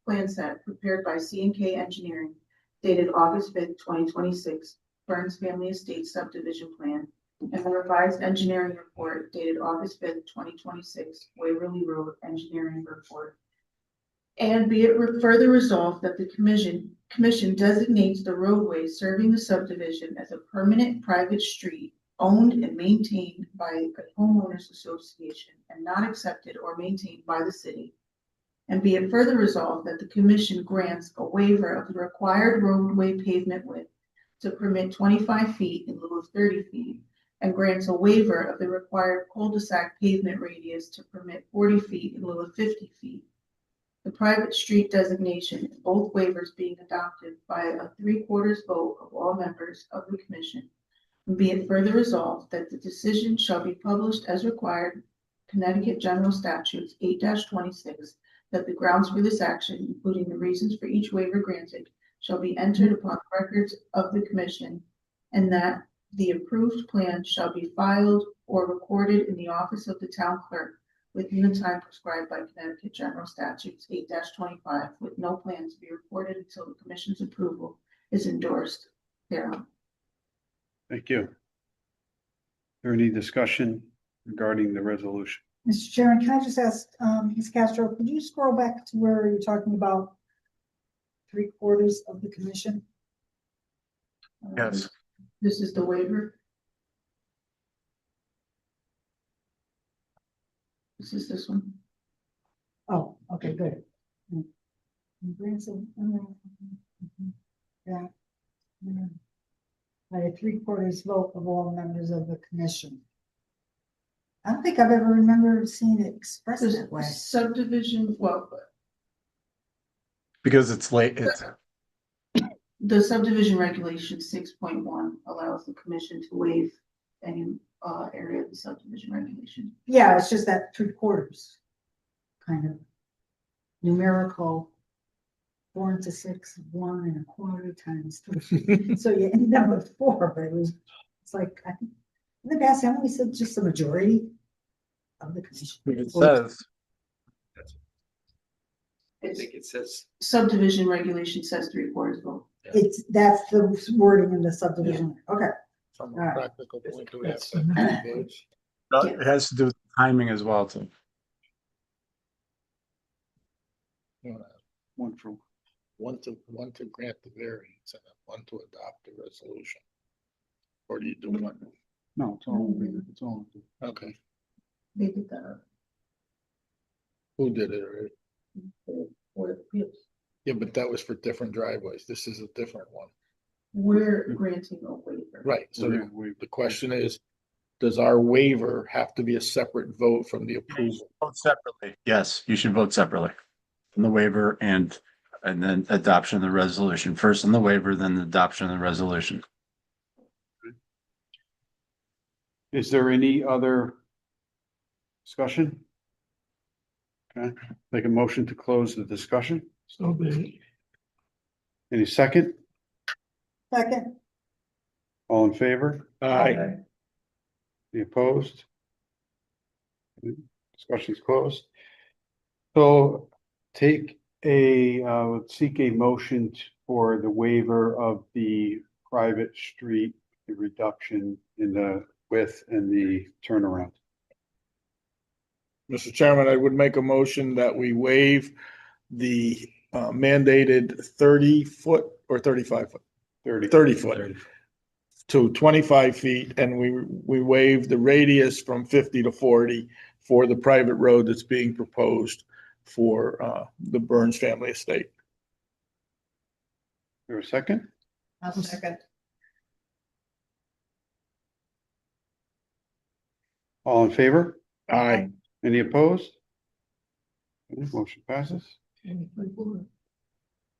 plan set prepared by C&K Engineering, dated August 5th, 2026, Burns Family Estates subdivision plan, and the revised engineering report dated August 5th, 2026, Waverly Road engineering report. And be it further resolved that the commission designates the roadway serving the subdivision as a permanent private street owned and maintained by a homeowners association and not accepted or maintained by the city. And be it further resolved that the commission grants a waiver of the required roadway pavement width to permit 25 feet in lieu of 30 feet, and grants a waiver of the required cul-de-sac pavement radius to permit 40 feet in lieu of 50 feet. The private street designation in both waivers being adopted by a 3/4 vote of all members of the commission. And be it further resolved that the decision shall be published as required, Connecticut General Statutes 8-26, that the grounds for this action, including the reasons for each waiver granted, shall be entered upon the records of the commission, and that the approved plan shall be filed or recorded in the office of the town clerk within the time prescribed by Connecticut General Statutes 8-25, with no plan to be recorded until the commission's approval is endorsed thereon. Thank you. Is there any discussion regarding the resolution? Mr. Chairman, can I just ask, Ms. Castro, could you scroll back to where you're talking about 3/4 of the commission? Yes. This is the waiver. This one. Oh, okay, good. Yeah. By a 3/4 vote of all members of the commission. I don't think I've ever remembered seeing it expressed There's that way. subdivision, well, Because it's late, it's, the subdivision regulation 6.1 allows the commission to waive any area of the subdivision regulation. Yeah, it's just that 3/4 kind of numerical 4 into 6, 1 1/4 times 3. So you end up with 4, but it's like, I think, in the past, haven't we said just the majority of the commission? it says, I think it says. Subdivision regulation says 3/4 vote. That's the wording in the subdivision. Okay. From All right. a practical point, do we have That's- 17 votes? it has to do with timing as well too. One for, One to grant the variance and then one to adopt the resolution. Or do you do one? no, it's all. Okay, They did that who did it already? for appeals. Yeah, but that was for different driveways. This is a different one. We're granting a waiver. Right, so Yeah, the question is, does our waiver have to be a separate vote from the approval? Vote separately. Yes, you should vote separately. From the waiver and then adoption of the resolution. First on the waiver, then the adoption of the resolution. Is there any other discussion? Okay, make a motion to close the discussion. So be it. Any second? Second. All in favor? Aye. Any opposed? Discussion's closed. So seek a motion for the waiver of the private street, the reduction in the width and the turnaround. Mr. Chairman, I would make a motion that we waive the mandated 30 foot or 35 foot, 30 foot to 25 feet, and we waived the radius from 50 to 40 for the private road that's being proposed for the Burns family estate. There a second? I'll second. All in favor? Aye. Any opposed? Okay, motion passes. 1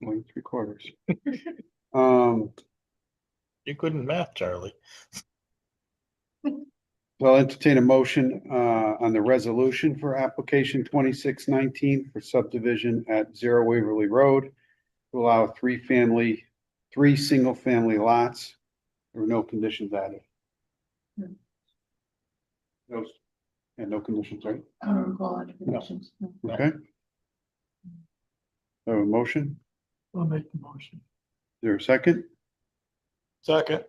3/4. You couldn't math, Charlie. So I'll entertain a motion on the resolution for application 2619 for subdivision at 0 Waverly Road to allow three single-family lots. There were no conditions added. No, and no conditions, right? I don't recall any conditions. No. Okay. So a motion, I'll make the motion. is there a second? Second.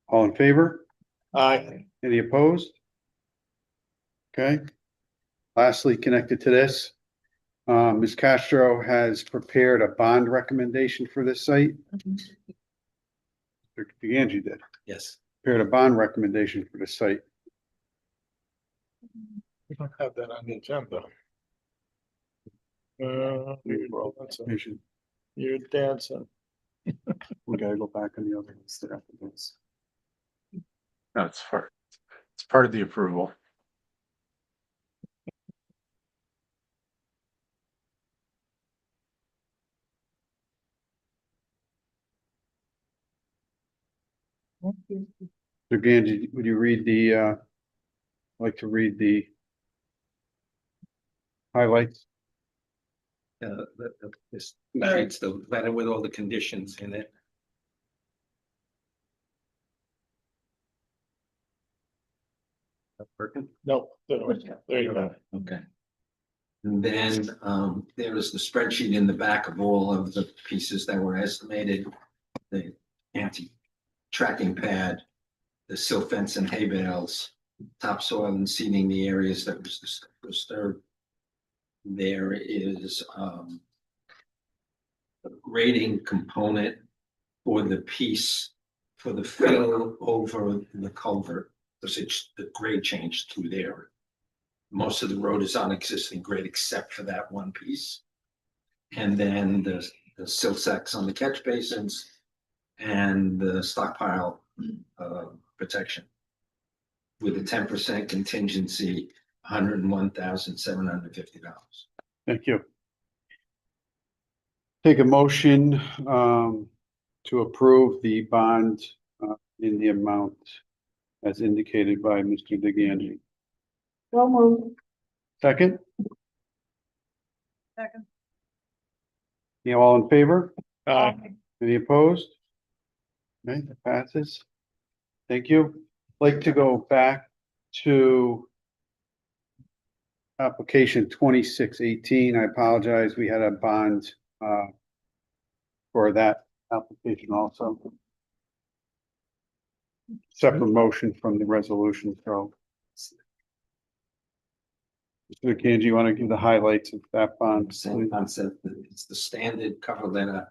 All in favor? Aye. Any opposed? Okay. Lastly, connected to this, Ms. Castro has prepared a bond recommendation for this site. Mr. DeAngie did, Yes. prepared a bond recommendation for the site. We don't have that on the agenda. You're dancing. We gotta go back on the other ones that after this. No, it's part of the approval. Mr. Ganji, would you read like to read the highlights? This sheet's the letter with all the conditions in it. Working? No, there you go. Okay. And then there is the spreadsheet in the back of all of the pieces that were estimated. The anti-tracking pad, the silt fence and hay bales, topsoil and seeding the areas that was disturbed. There is a grading component for the piece for the fill over the culvert, because it's the grade changed through there. Most of the road is on existing grade except for that one piece. And then the silt sacks on the catch basins and the stockpile protection. With a 10% contingency, $101,750. Thank you. Take a motion to approve the bond in the amount as indicated by Mr. DeGangi. So moved. Second, Second. you all in favor? Aye. Any opposed? Okay, that passes. Thank you. Like to go back to application 2618. I apologize. We had a bond for that application also. Separate motion from the resolution, so. Mr. Kanji, you want to give the highlights of that bond? Same concept, it's the standard cover letter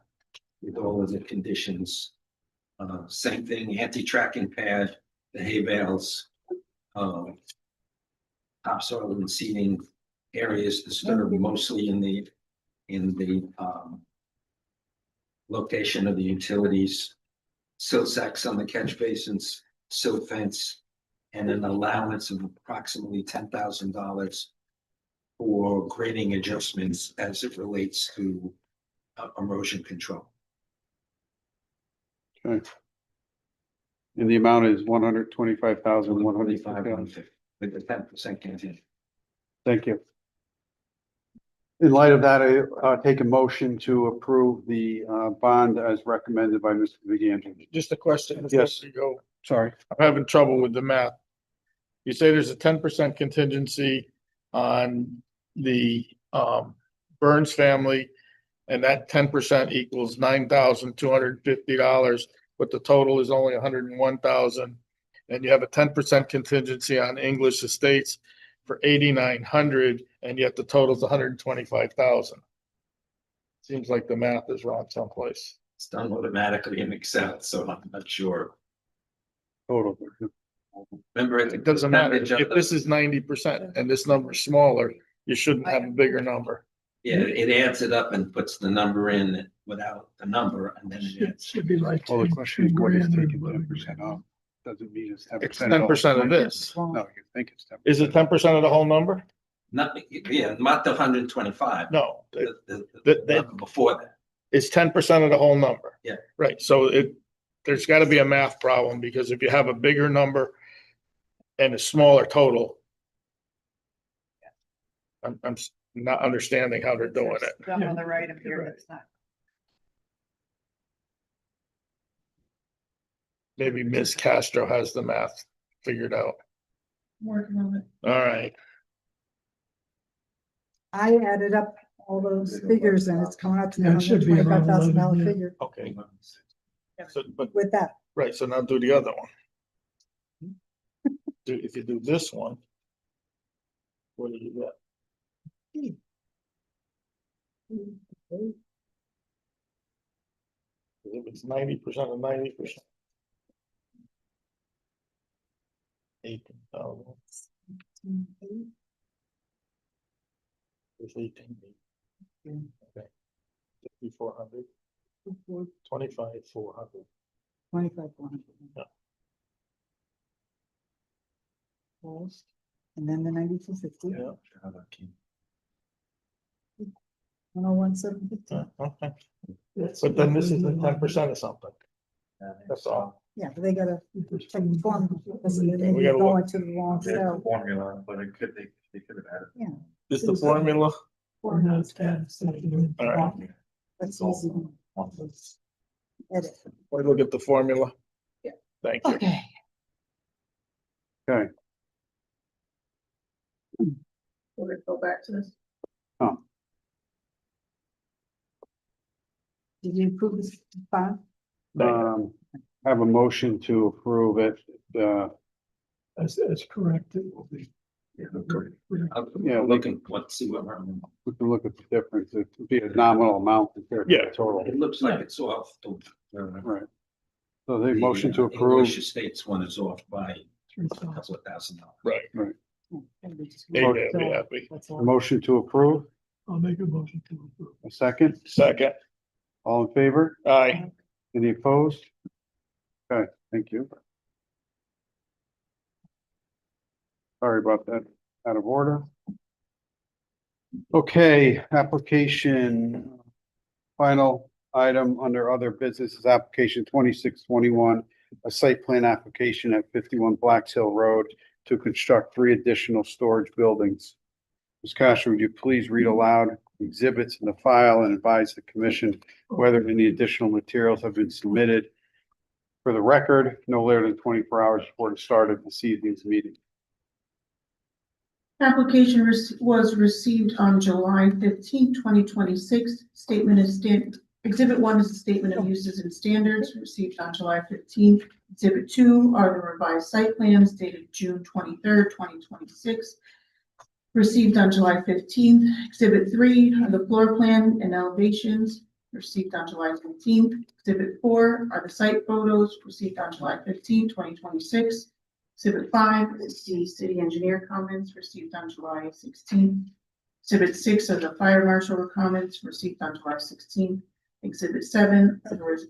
with all of the conditions. Same thing, anti-tracking pad, the hay bales, topsoil and seeding areas disturbed mostly in the location of the utilities, silt sacks on the catch basins, silt fence, and an allowance of approximately $10,000 for grading adjustments as it relates to erosion control. Okay. And the amount is 125,150. With the 10% contingent. Thank you. In light of that, I take a motion to approve the bond as recommended by Mr. DeGangi. Just a question. before Yes. we go. Sorry. I'm having trouble with the math. You say there's a 10% contingency on the Burns family, and that 10% equals $9,250, but the total is only $101,000. And you have a 10% contingency on English Estates for $8,900, and yet the total is $125,000. Seems like the math is wrong someplace. It's done automatically in Excel, so I'm not sure. Total. Remember, It doesn't matter. If this is 90% and this number's smaller, you shouldn't have a bigger number. Yeah, it adds it up and puts the number in without the number and then it adds. Should be like. Well, the 10 question is, what is 10 grand taking or 10% off? Doesn't mean it's 10%. It's 10% of this. No, you think it's 10%. Is it 10% of the whole number? Not, yeah, not the 125. No, The number before that. it's 10% of the whole number. Yeah. Right, so there's gotta be a math problem, because if you have a bigger number and a smaller total, I'm not understanding how they're doing it. Done on the right of here, but it's not. Maybe Ms. Castro has the math figured out. Working on it. All right, I added up all those figures and it's coming out to Yeah, it should be around $125,000 11, yeah. figure okay. So, but, with that. right, so now do the other one. If you do this one, what do you get? If it's 90% of 90%. 18,000. It's 18. Okay. 5,400. 25,400. 25,400. Yeah. And then the 9260. Yeah. 101,750. Okay. But then this is the 10% of something. That's all. Yeah, but they gotta check the form because they may We be gotta going look. to the wrong cell. Formula, but it could, they could have added. Yeah. Is the formula? Or not, it's kind of something. All right. That's easy. Edit. We look at the formula. Yeah. Thank you. Okay. Okay. We'll go back to this. Did you approve this file? Have a motion to approve it, As correct, it will be. Yeah, Let's see what we're. we can look at the difference. It would be a nominal amount compared to Yeah. the total. It looks like it's off. Right. So the motion to approve, English Estates one is off by a couple of $1,000. Right. right. AJ will be happy. That's A all. motion to approve, I'll make a motion to approve. a second, Second. all in favor? Aye. Any opposed? Okay, thank you. Sorry about that, out of order. Okay, application, final item under other business is application 2621, a site plan application at 51 Blacks Hill Road to construct 3 additional storage buildings. Ms. Castro, would you please read aloud the exhibits in the file and advise the commission whether any additional materials have been submitted for the record, no later than 24 hours before the start of this evening's meeting. Application was received on July 15, 2026. Statement is Exhibit 1 is a statement of uses and standards received on July 15th. Exhibit 2 are the revised site plans dated June 23rd, 2026. Received on July 15th. Exhibit 3 are the floor plan and elevations received on July 15th. Exhibit 4 are the site photos received on July 15th, 2026. Exhibit 5 is the city engineer comments received on July 16th. Exhibit 6 are the fire marshal comments received on July 16th. Exhibit 7 are the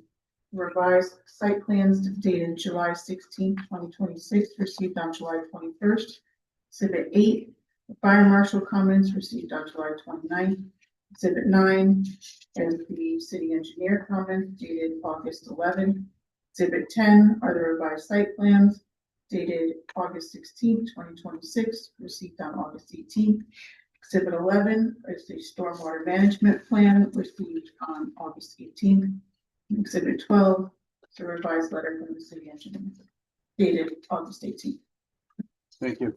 revised site plans dated July 16th, 2026, received on July 21st. Exhibit 8, the fire marshal comments received on July 29th. Exhibit 9 is the city engineer comments dated August 11th. Exhibit 10 are the revised site plans dated August 16th, 2026, received on August 18th. Exhibit 11 is the stormwater management plan received on August 18th. Exhibit 12 is the revised letter from the city engineer dated August 18th. Thank you.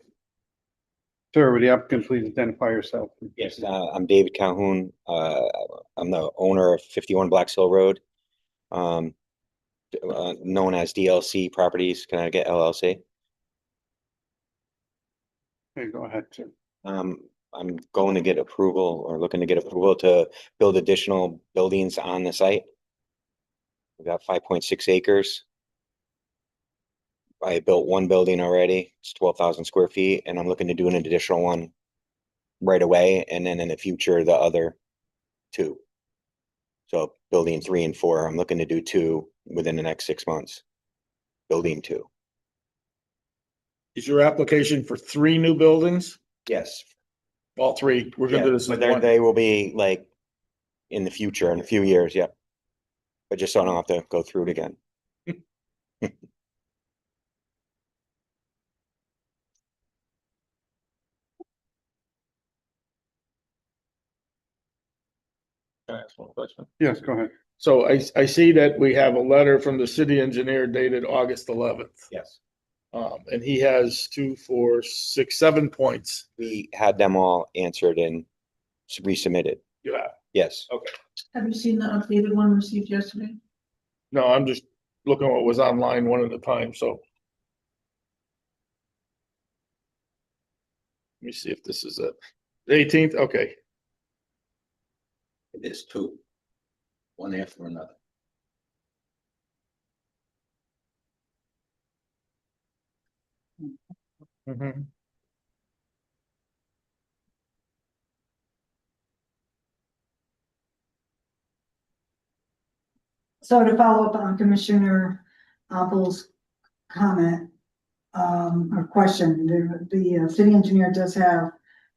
Sir, would the applicant please identify yourself? Yes, I'm David Calhoun. I'm the owner of 51 Blacks Hill Road, known as DLC Properties Connecticut LLC. Okay, go ahead, sir. I'm going to get approval or looking to get approval to build additional buildings on the site. We got 5.6 acres. I built one building already. It's 12,000 square feet, and I'm looking to do an additional one right away, and then in the future, the other two. So building 3 and 4, I'm looking to do 2 within the next 6 months. Building 2. Is your application for 3 new buildings? Yes. All 3, we're gonna Yeah, do this but as they're- one. they will be like in the future, in a few years, yep. But just so I don't have to go through it again. Can I ask one question? Yes, go ahead. So I see that we have a letter from the city engineer dated August 11th. Yes. And he has 2, 4, 6, 7 points. We had them all answered and resubmitted. You have. Yes. Okay. Have you seen the updated one received yesterday? No, I'm just looking at what was online one at a time, so. Let me see if this is it. The 18th, okay. It is 2, one after another. So to follow up on Commissioner Apple's comment, or question, the city engineer does have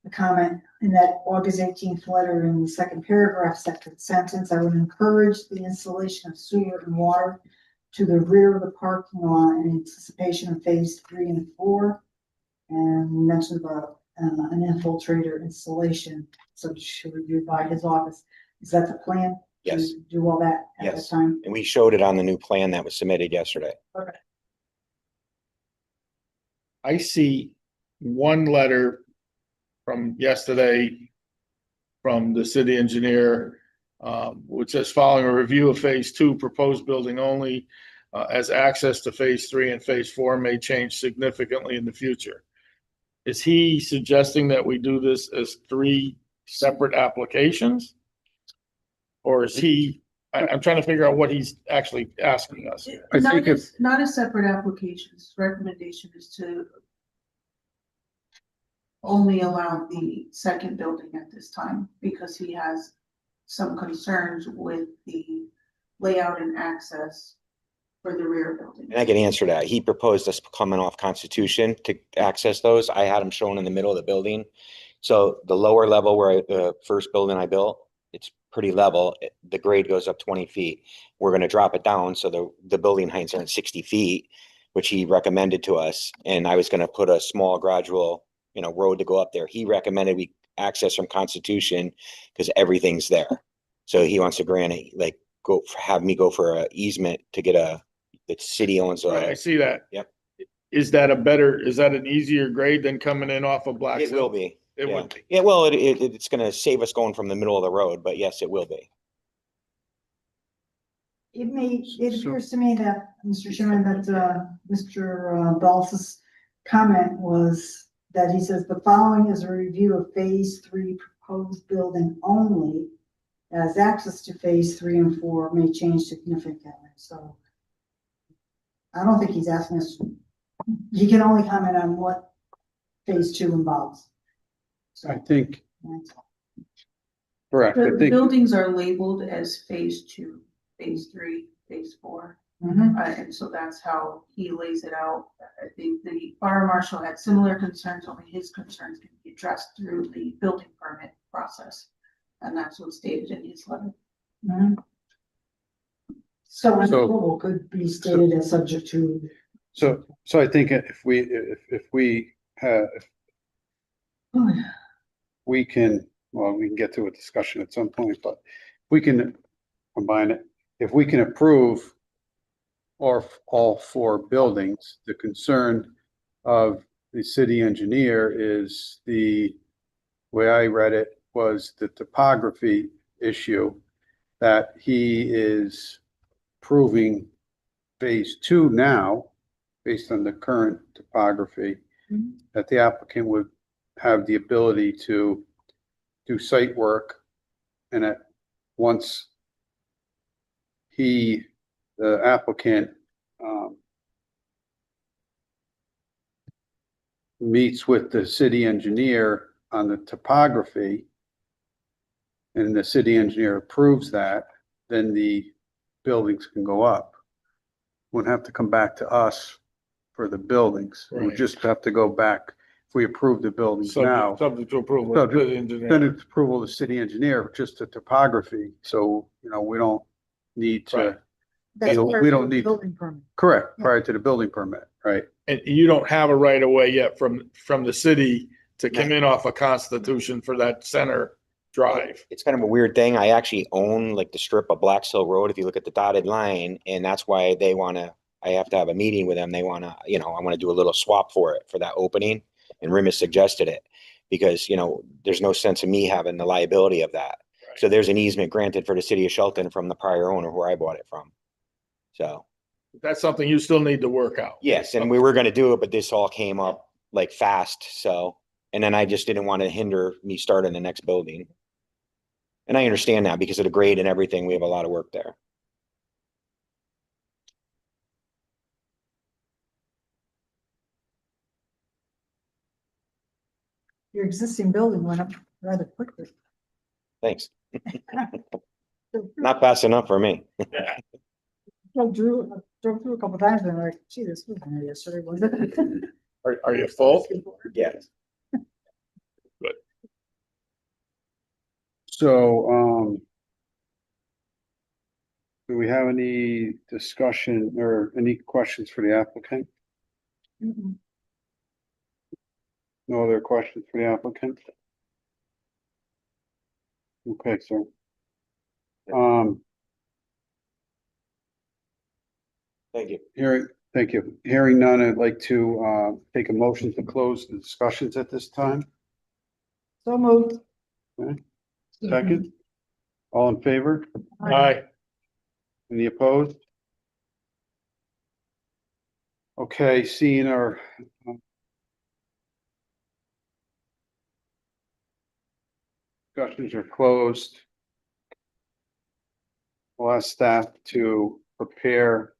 a comment in that August 18th letter in the second paragraph, second sentence. I would encourage the installation of sewer and water to the rear of the parking lot in anticipation of phase 3 and 4. And we mentioned about an infiltrator installation, so should reviewed by his office. Is that the plan? Yes. To do all that at that Yes. time? And we showed it on the new plan that was submitted yesterday. Okay. I see one letter from yesterday from the city engineer, which says following a review of phase 2 proposed building only, as access to phase 3 and phase 4 may change significantly in the future. Is he suggesting that we do this as 3 separate applications? Or is he, I'm trying to figure out what he's actually asking us. I Not think as, not as separate applications. Recommendation is to only allow the second building at this time because he has some concerns with the layout and access for the rear building. And I can answer that. He proposed us coming off Constitution to access those. I had them shown in the middle of the building. So the lower level where the first building I built, it's pretty level. The grade goes up 20 feet. We're going to drop it down. So the building heights are at 60 feet, which he recommended to us. And I was going to put a small gradual, road to go up there. He recommended we access from Constitution because everything's there. So he wants to grant it, like have me go for an easement to get the city owns. Right, I see that. Yep. Is that an easier grade than coming in off of Black It Hill? will be. It Yeah. would be. Yeah, well, it's going to save us going from the middle of the road, but yes, it will be. It appears to me that, Mr. Chairman, that, Mr. Ball's comment was that he says the following is a review of phase 3 proposed building only, as access to phase 3 and 4 may change significantly. So I don't think he's asking us, he can only comment on what phase 2 involves. I think, correct. I The think, buildings are labeled as phase 2, phase 3, phase 4. And so that's how he lays it out. I think the fire marshal had similar concerns, only his concerns can be addressed through the building permit process. And that's what's stated in his letter. So approval could be stated as subject to. so I think if we have, we can get to a discussion at some point, but we can combine it. If we can approve all 4 buildings, the concern of the city engineer is the way I read it was the topography issue that he is proving phase 2 now, based on the current topography, that the applicant would have the ability to do site work. And once the applicant, meets with the city engineer on the topography, and the city engineer approves that, then the buildings can go up. Wouldn't have to come back to us for the buildings. We Right. just have to go back, if we approve the buildings now. Subject to approval of the Then engineer. it's approval of the city engineer, just the topography, so, we don't need Right. to, That's we part of don't the need- Building permit. correct, Yeah. prior to the building permit, right? And you don't have a right of way yet from the city to come in off of Constitution for that center drive. It's kind of a weird thing. I actually own like the strip of Blacks Hill Road, if you look at the dotted line, and that's why I have to have a meeting with them. They wanna, I wanna do a little swap for that opening. And Rimas suggested it because, there's no sense of me having the liability of that. So there's an easement granted for the city of Shelton from the prior owner where I bought it from. So, That's something you still need to work out. yes, and we were gonna do it, but this all came up like fast, so. And then I just didn't want to hinder me starting the next building. And I understand that because of the grade and everything, we have a lot of work there. Your existing building went up rather quickly. Thanks. Not fast enough for me. Drove through a couple times and I'm like, gee, this was here yesterday, wasn't it? Are you full? Yes. So, do we have any discussion or any questions for the applicant? Mhm. No other questions for the applicant? Okay, so. Thank you. Thank you. Hearing none, I'd like to, take a motion to close the discussions at this time. So moved. Second, all in favor? Aye. Any opposed? Okay, seeing our discussions are closed. We'll ask staff to prepare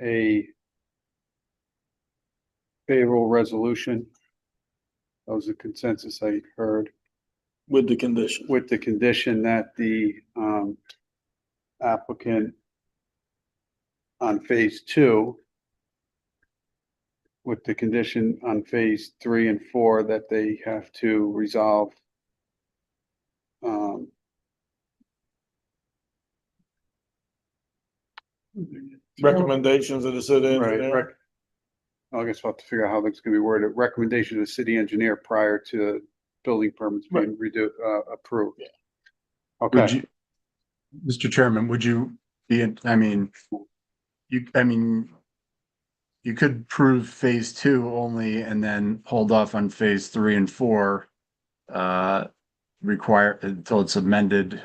a favorable resolution. That was a consensus I heard, With the condition. with the condition that the applicant on phase 2, with the condition on phase 3 and 4 that they have to resolve Recommendations of the city engineer. right. I guess we'll have to figure out how that's gonna be worded. Recommendation of the city engineer prior to building permits being approved. Yeah. Would Okay, you, Mr. Chairman, would you be, you could prove phase 2 only and then hold off on phase 3 and 4, require until it's submitted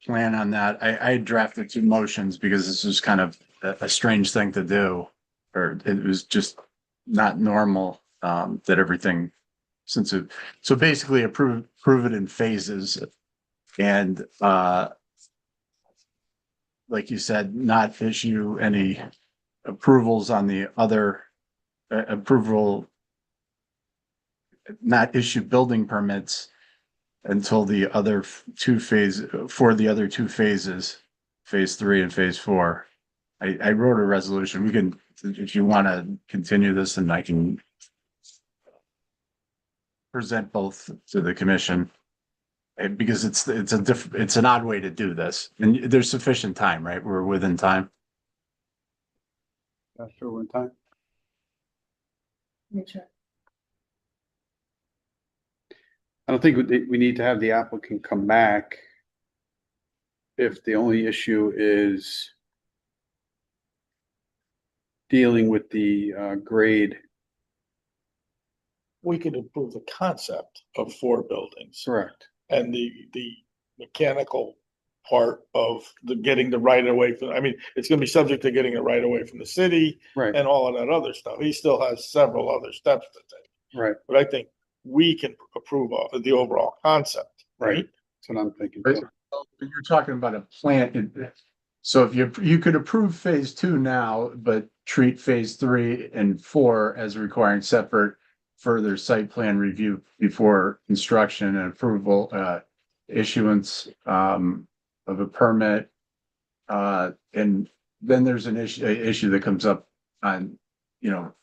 plan on that. I drafted 2 motions because this was kind of a strange thing to do, or it was just not normal, that everything so basically prove it in phases and, like you said, not issue any approvals on the other not issue building permits until the other 2 phases, phase 3 and phase 4. I wrote a resolution. We can, if you want to continue this, and I can present both to the commission. Because it's an odd way to do this, and there's sufficient time, right? We're within time. after one time. Make sure. I don't think we need to have the applicant come back if the only issue is dealing with the grade. We could improve the concept of 4 buildings Correct. and the mechanical part of the getting the right of way from, I mean, it's gonna be subject to getting a right of way from the city Right, and all of that other stuff. He still has several other steps to take. right, But I think we can approve of the overall concept, right. right? That's what I'm thinking. Right. too. You're talking about a plan. So if you could approve phase two now, but treat phase 3 and 4 as requiring separate further site plan review before construction and approval, issuance, of a permit. And then there's an issue that comes up on, you know,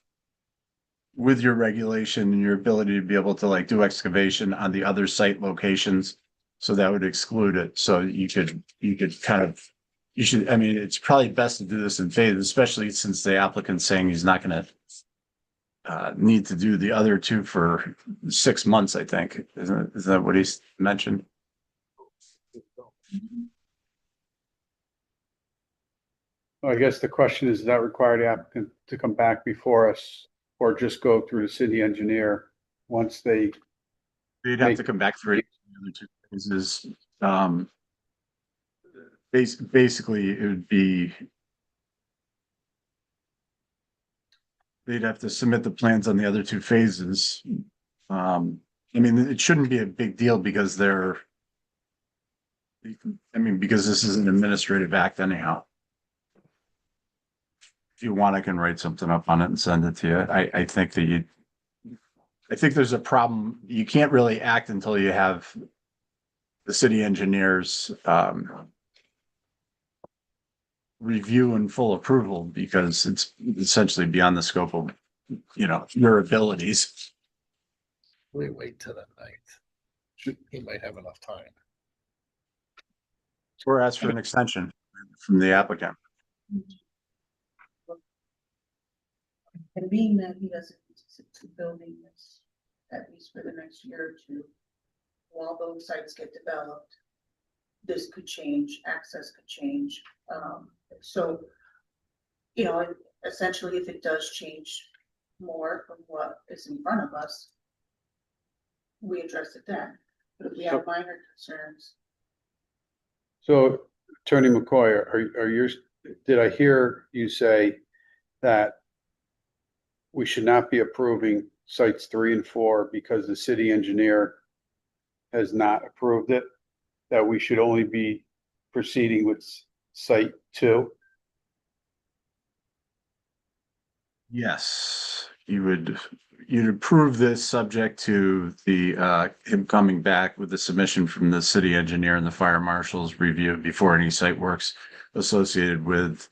with your regulation and your ability to be able to like do excavation on the other site locations. So that would exclude it. So you could kind of, you should, I mean, it's probably best to do this in phases, especially since the applicant's saying he's not gonna need to do the other two for 6 months, I think. Is that what he's mentioned? I guess the question is, does that require the applicant to come back before us or just go through the city engineer once they, They'd have to come back for the other two phases. Basically, it would be they'd have to submit the plans on the other two phases. I mean, it shouldn't be a big deal because because this is an administrative act anyhow. If you want, I can write something up on it and send it to you. I think there's a problem. You can't really act until you have the city engineers, review and full approval, because it's essentially beyond the scope of, your abilities. We wait till the night. He might have enough time. Or ask for an extension from the applicant. And being that he doesn't anticipate building this, at least for the next year or two, while those sites get developed, this could change, access could change. So, essentially, if it does change more from what is in front of us, we address it then. But if we have minor concerns, so Attorney McCoy, did I hear you say that we should not be approving sites 3 and 4 because the city engineer has not approved it? That we should only be proceeding with site 2? Yes, you'd approve this subject to the him coming back with the submission from the city engineer and the fire marshal's review before any site works associated with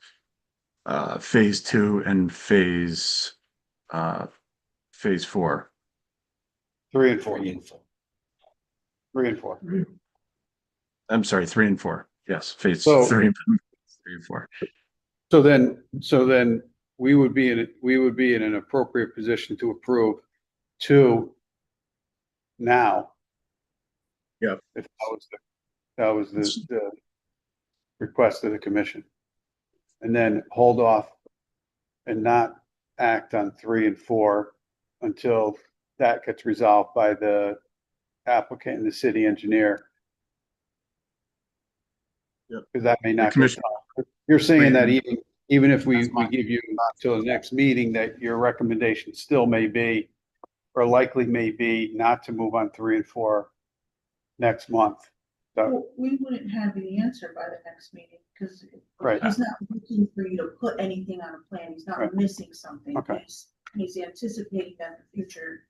phase 2 and phase 4. 3 and 4. 3 and 4. I'm sorry, 3 and 4. Yes, phase So- 3 and 4. So then we would be in an appropriate position to approve 2 now. Yep. If that was the request of the commission. And then hold off and not act on 3 and 4 until that gets resolved by the applicant and the city engineer. Yep. Because that may not get commission- done. You're saying that even if we That's fine. give you till the next meeting, that your recommendation still may be, or likely may be, not to move on 3 and 4 next month. So, well, we wouldn't have the answer by the next meeting, because Right. he's not looking for you to put anything on a plan. He's not Right. missing something. Okay. He's anticipating that in the future,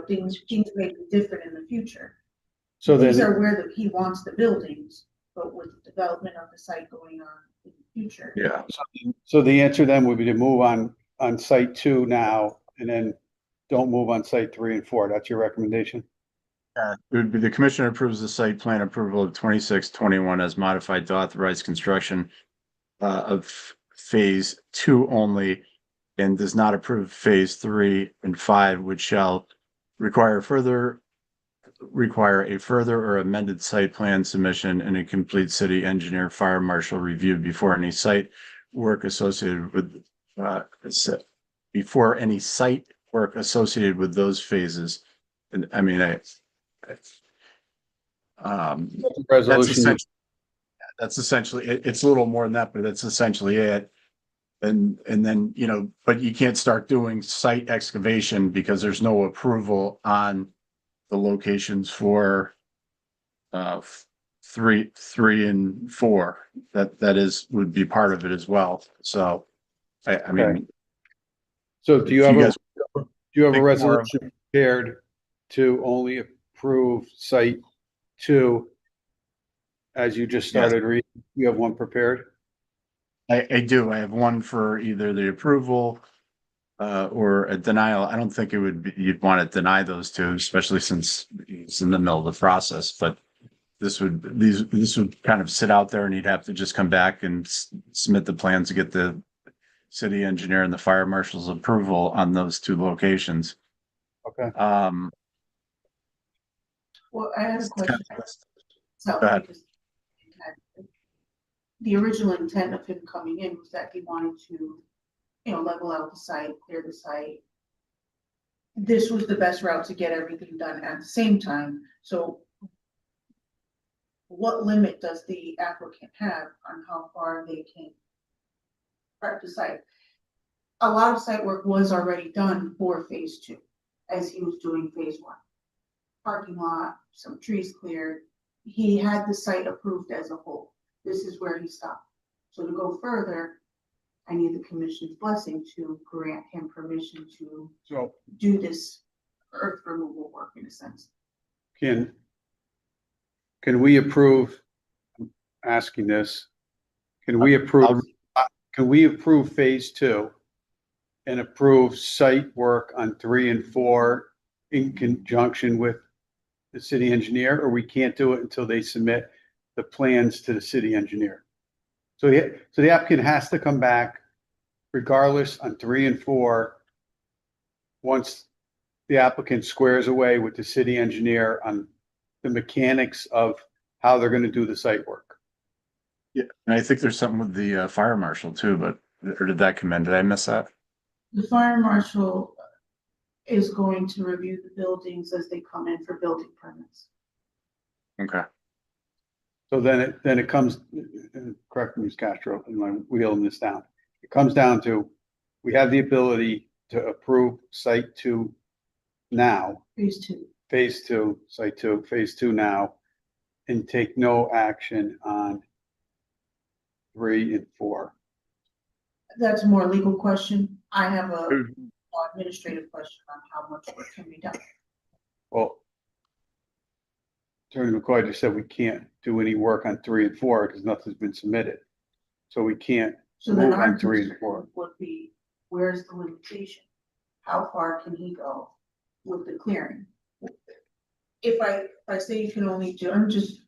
things may be different in the future. so These then, are where he wants the buildings, but with the development of the site going on in the future. Yeah. so the answer then would be to move on site 2 now, and then don't move on site 3 and 4. That's your recommendation? It would be the commissioner approves the site plan approval of 2621 as modified to authorize construction of phase 2 only, and does not approve phase 3 and 5, which shall require a further or amended site plan submission and a complete city engineer fire marshal review before any site work associated with those phases. And I mean, that's Resolution, essentially, that's essentially, it's a little more than that, but that's essentially it. And then, but you can't start doing site excavation because there's no approval on the locations for three and four. Would be part of it as well. So, I mean. Okay. So do you if have you a, guys do you have a think more of- resolution prepared to only approve site 2? As you just started reading, you have one prepared? I do. I have one for either the approval or a denial. I don't think it would be, you'd want to deny those two, especially since it's in the middle of the process, but this would kind of sit out there and you'd have to just come back and submit the plans to get the city engineer and the fire marshal's approval on those two locations. Okay. Well, I have a question. So, Go ahead. because the original intent of him coming in was that he wanted to, level out the site, clear the site. This was the best route to get everything done at the same time. So what limit does the applicant have on how far they can prep the site? A lot of site work was already done for phase 2, as he was doing phase 1. Parking lot, some trees cleared. He had the site approved as a whole. This is where he stopped. So to go further, I need the commission's blessing to grant him permission to So do this earth removal work in a sense. can we approve, I'm asking this, can we approve phase 2 and approve site work on 3 and 4 in conjunction with the city engineer, or we can't do it until they submit the plans to the city engineer? So the applicant has to come back regardless on 3 and 4 once the applicant squares away with the city engineer on the mechanics of how they're going to do the site work. Yeah, and I think there's something with the fire marshal too, but, or did that come in? Did I miss that? The fire marshal is going to review the buildings as they come in for building permits. Okay. So then it comes, correct me, Ms. Castro, and I'm wheeling this down. It comes down to, we have the ability to approve site 2 now, Phase 2. phase 2, site 2, phase 2 now, and take no action on 3 and 4. That's a more legal question. I have a administrative question on how much work can be done. Well, Attorney McCoy just said we can't do any work on 3 and 4 because nothing's been submitted. So we can't So then move our on 3 and concern 4. would be, where's the limitation? How far can he go with the clearing? If I say you can only do, if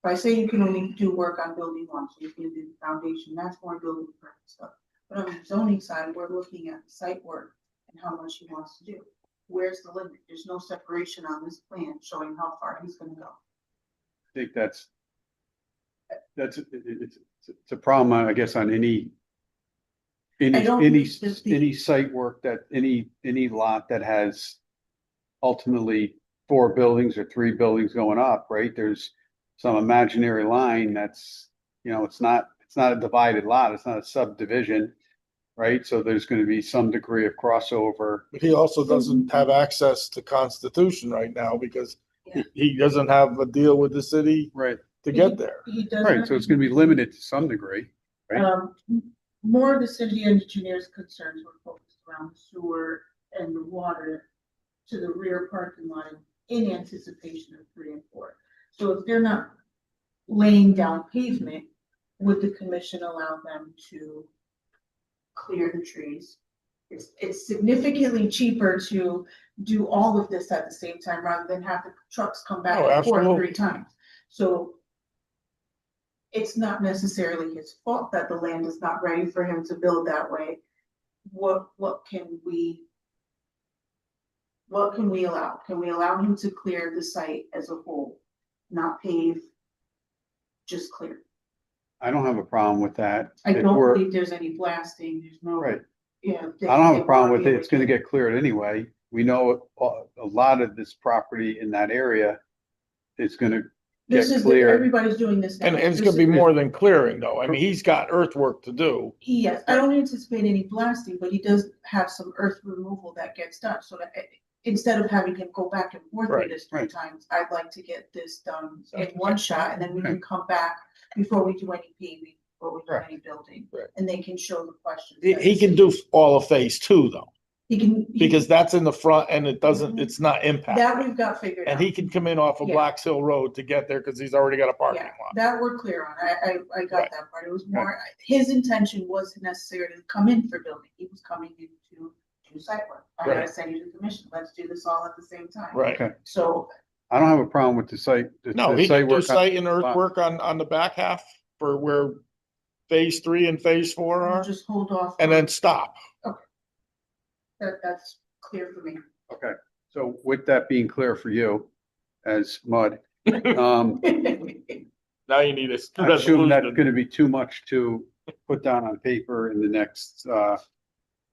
I say you can only do work on building 1, so you can do the foundation, that's more building permit stuff. But on the zoning side, we're looking at the site work and how much he wants to do. Where's the limit? There's no separation on this plan showing how far he's gonna go. I think it's a problem, I guess, on any site work that any lot that has ultimately 4 buildings or 3 buildings going up, right? There's some imaginary line that's, it's not a divided lot. It's not a subdivision, right? So there's going to be some degree of crossover. But he also doesn't have access to Constitution right now because he doesn't have a deal with the city Right. to get there. He doesn't. Right, so it's going to be limited to some degree, right? More of the city engineer's concerns were focused around the sewer and the water to the rear parking lot in anticipation of 3 and 4. So if they're not laying down pavement, would the commission allow them to clear the trees? It's significantly cheaper to do all of this at the same time rather than have the trucks come back and forth 3 times. So it's not necessarily his fault that the land is not ready for him to build that way. What can we allow? Can we allow him to clear the site as a whole, not pave, just clear? I don't have a problem with that. I don't believe there's any blasting. There's no. Right. Yeah. I don't have a problem with it. It's going to get cleared anyway. We know a lot of this property in that area is going to get This is, clear. everybody's doing this now. And it's This gonna be is- more than clearing though. I mean, he's got earthwork to do. Yes, I don't anticipate any blasting, but he does have some earth removal that gets done, so that instead of having him go back and forth Right, with this 3 right. times, I'd like to get this done in one shot, and then we can come back before we do any paving, or we do Right. any building, Right. and they can show the questions. He can do all of phase 2 though, He can. because that's in the front and it doesn't, it's not That impacted. we've got figured out. And he can come in off of Yeah. Blacks Hill Road to get there because he's already got a parking Yeah, lot. that we're clear on. I got Right. that part. It was more, his intention wasn't necessarily to come in for building. He was coming in to do site work. I gotta Right. send you to the commission. Let's do this all at the same time. Right. Okay. So, I don't have a problem with the site. No, the he can do work on- site and earthwork on the back half for where phase 3 and phase 4 we'll are, just hold off. and then stop. That's clear for me. Okay, so with that being clear for you as mud, Now you need a I assume that's resolution. gonna be too much to put down on paper in the next,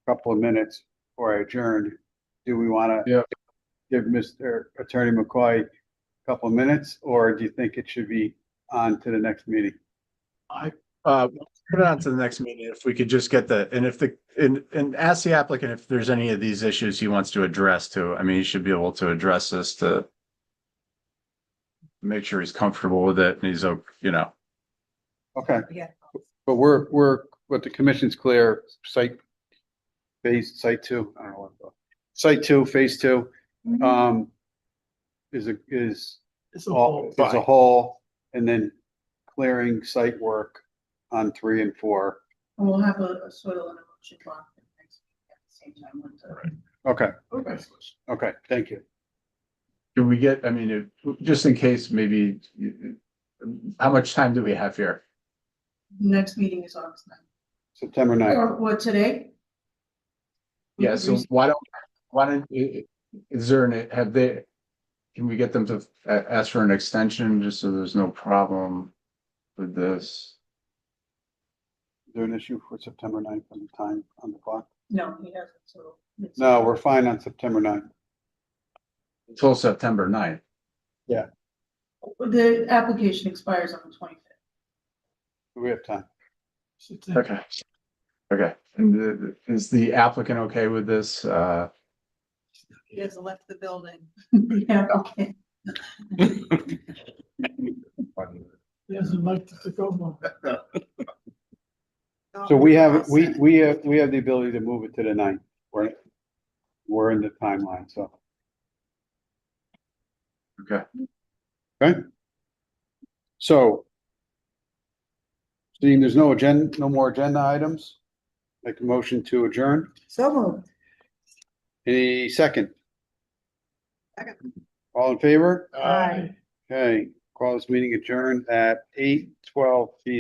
couple of minutes before I adjourn. Do we wanna? Yeah. Give Mr. Attorney McCoy a couple of minutes, or do you think it should be on to the next meeting? Put it on to the next meeting if we could just get and ask the applicant if there's any of these issues he wants to address too. I mean, he should be able to address this to make sure he's comfortable with it and he's, Okay, Yeah. but what the commission's clear, site 2, I don't know what, site 2, phase 2, is It's a whole a thing. whole, and then clearing site work on 3 and 4. And we'll have a soil and erosion bond next week at the same time with the. Okay, Okay. okay, thank you. can we get, I mean, just in case, maybe, how much time do we have here? Next meeting is August 9th. September 9th. Or what, today? We Yeah, could so why don't, is there can we get them to ask for an extension just so there's no problem with this? Is there an issue for September 9th on the time on the clock? No, he hasn't, so. it's- No, we're fine on September 9th. Until September 9th. The application expires on the 25th. We have time. Okay. Okay, and is the applicant okay with this? He hasn't left the building. Yeah, okay. He hasn't liked it to go long. So we have the ability to move it to the 9th. We're in the timeline, so. Okay. Okay. So. Seeing there's no more agenda items, make a motion to adjourn. So moved. Any second? Second. All in favor? Aye. Okay, call this meeting adjourned at 8:12 PM.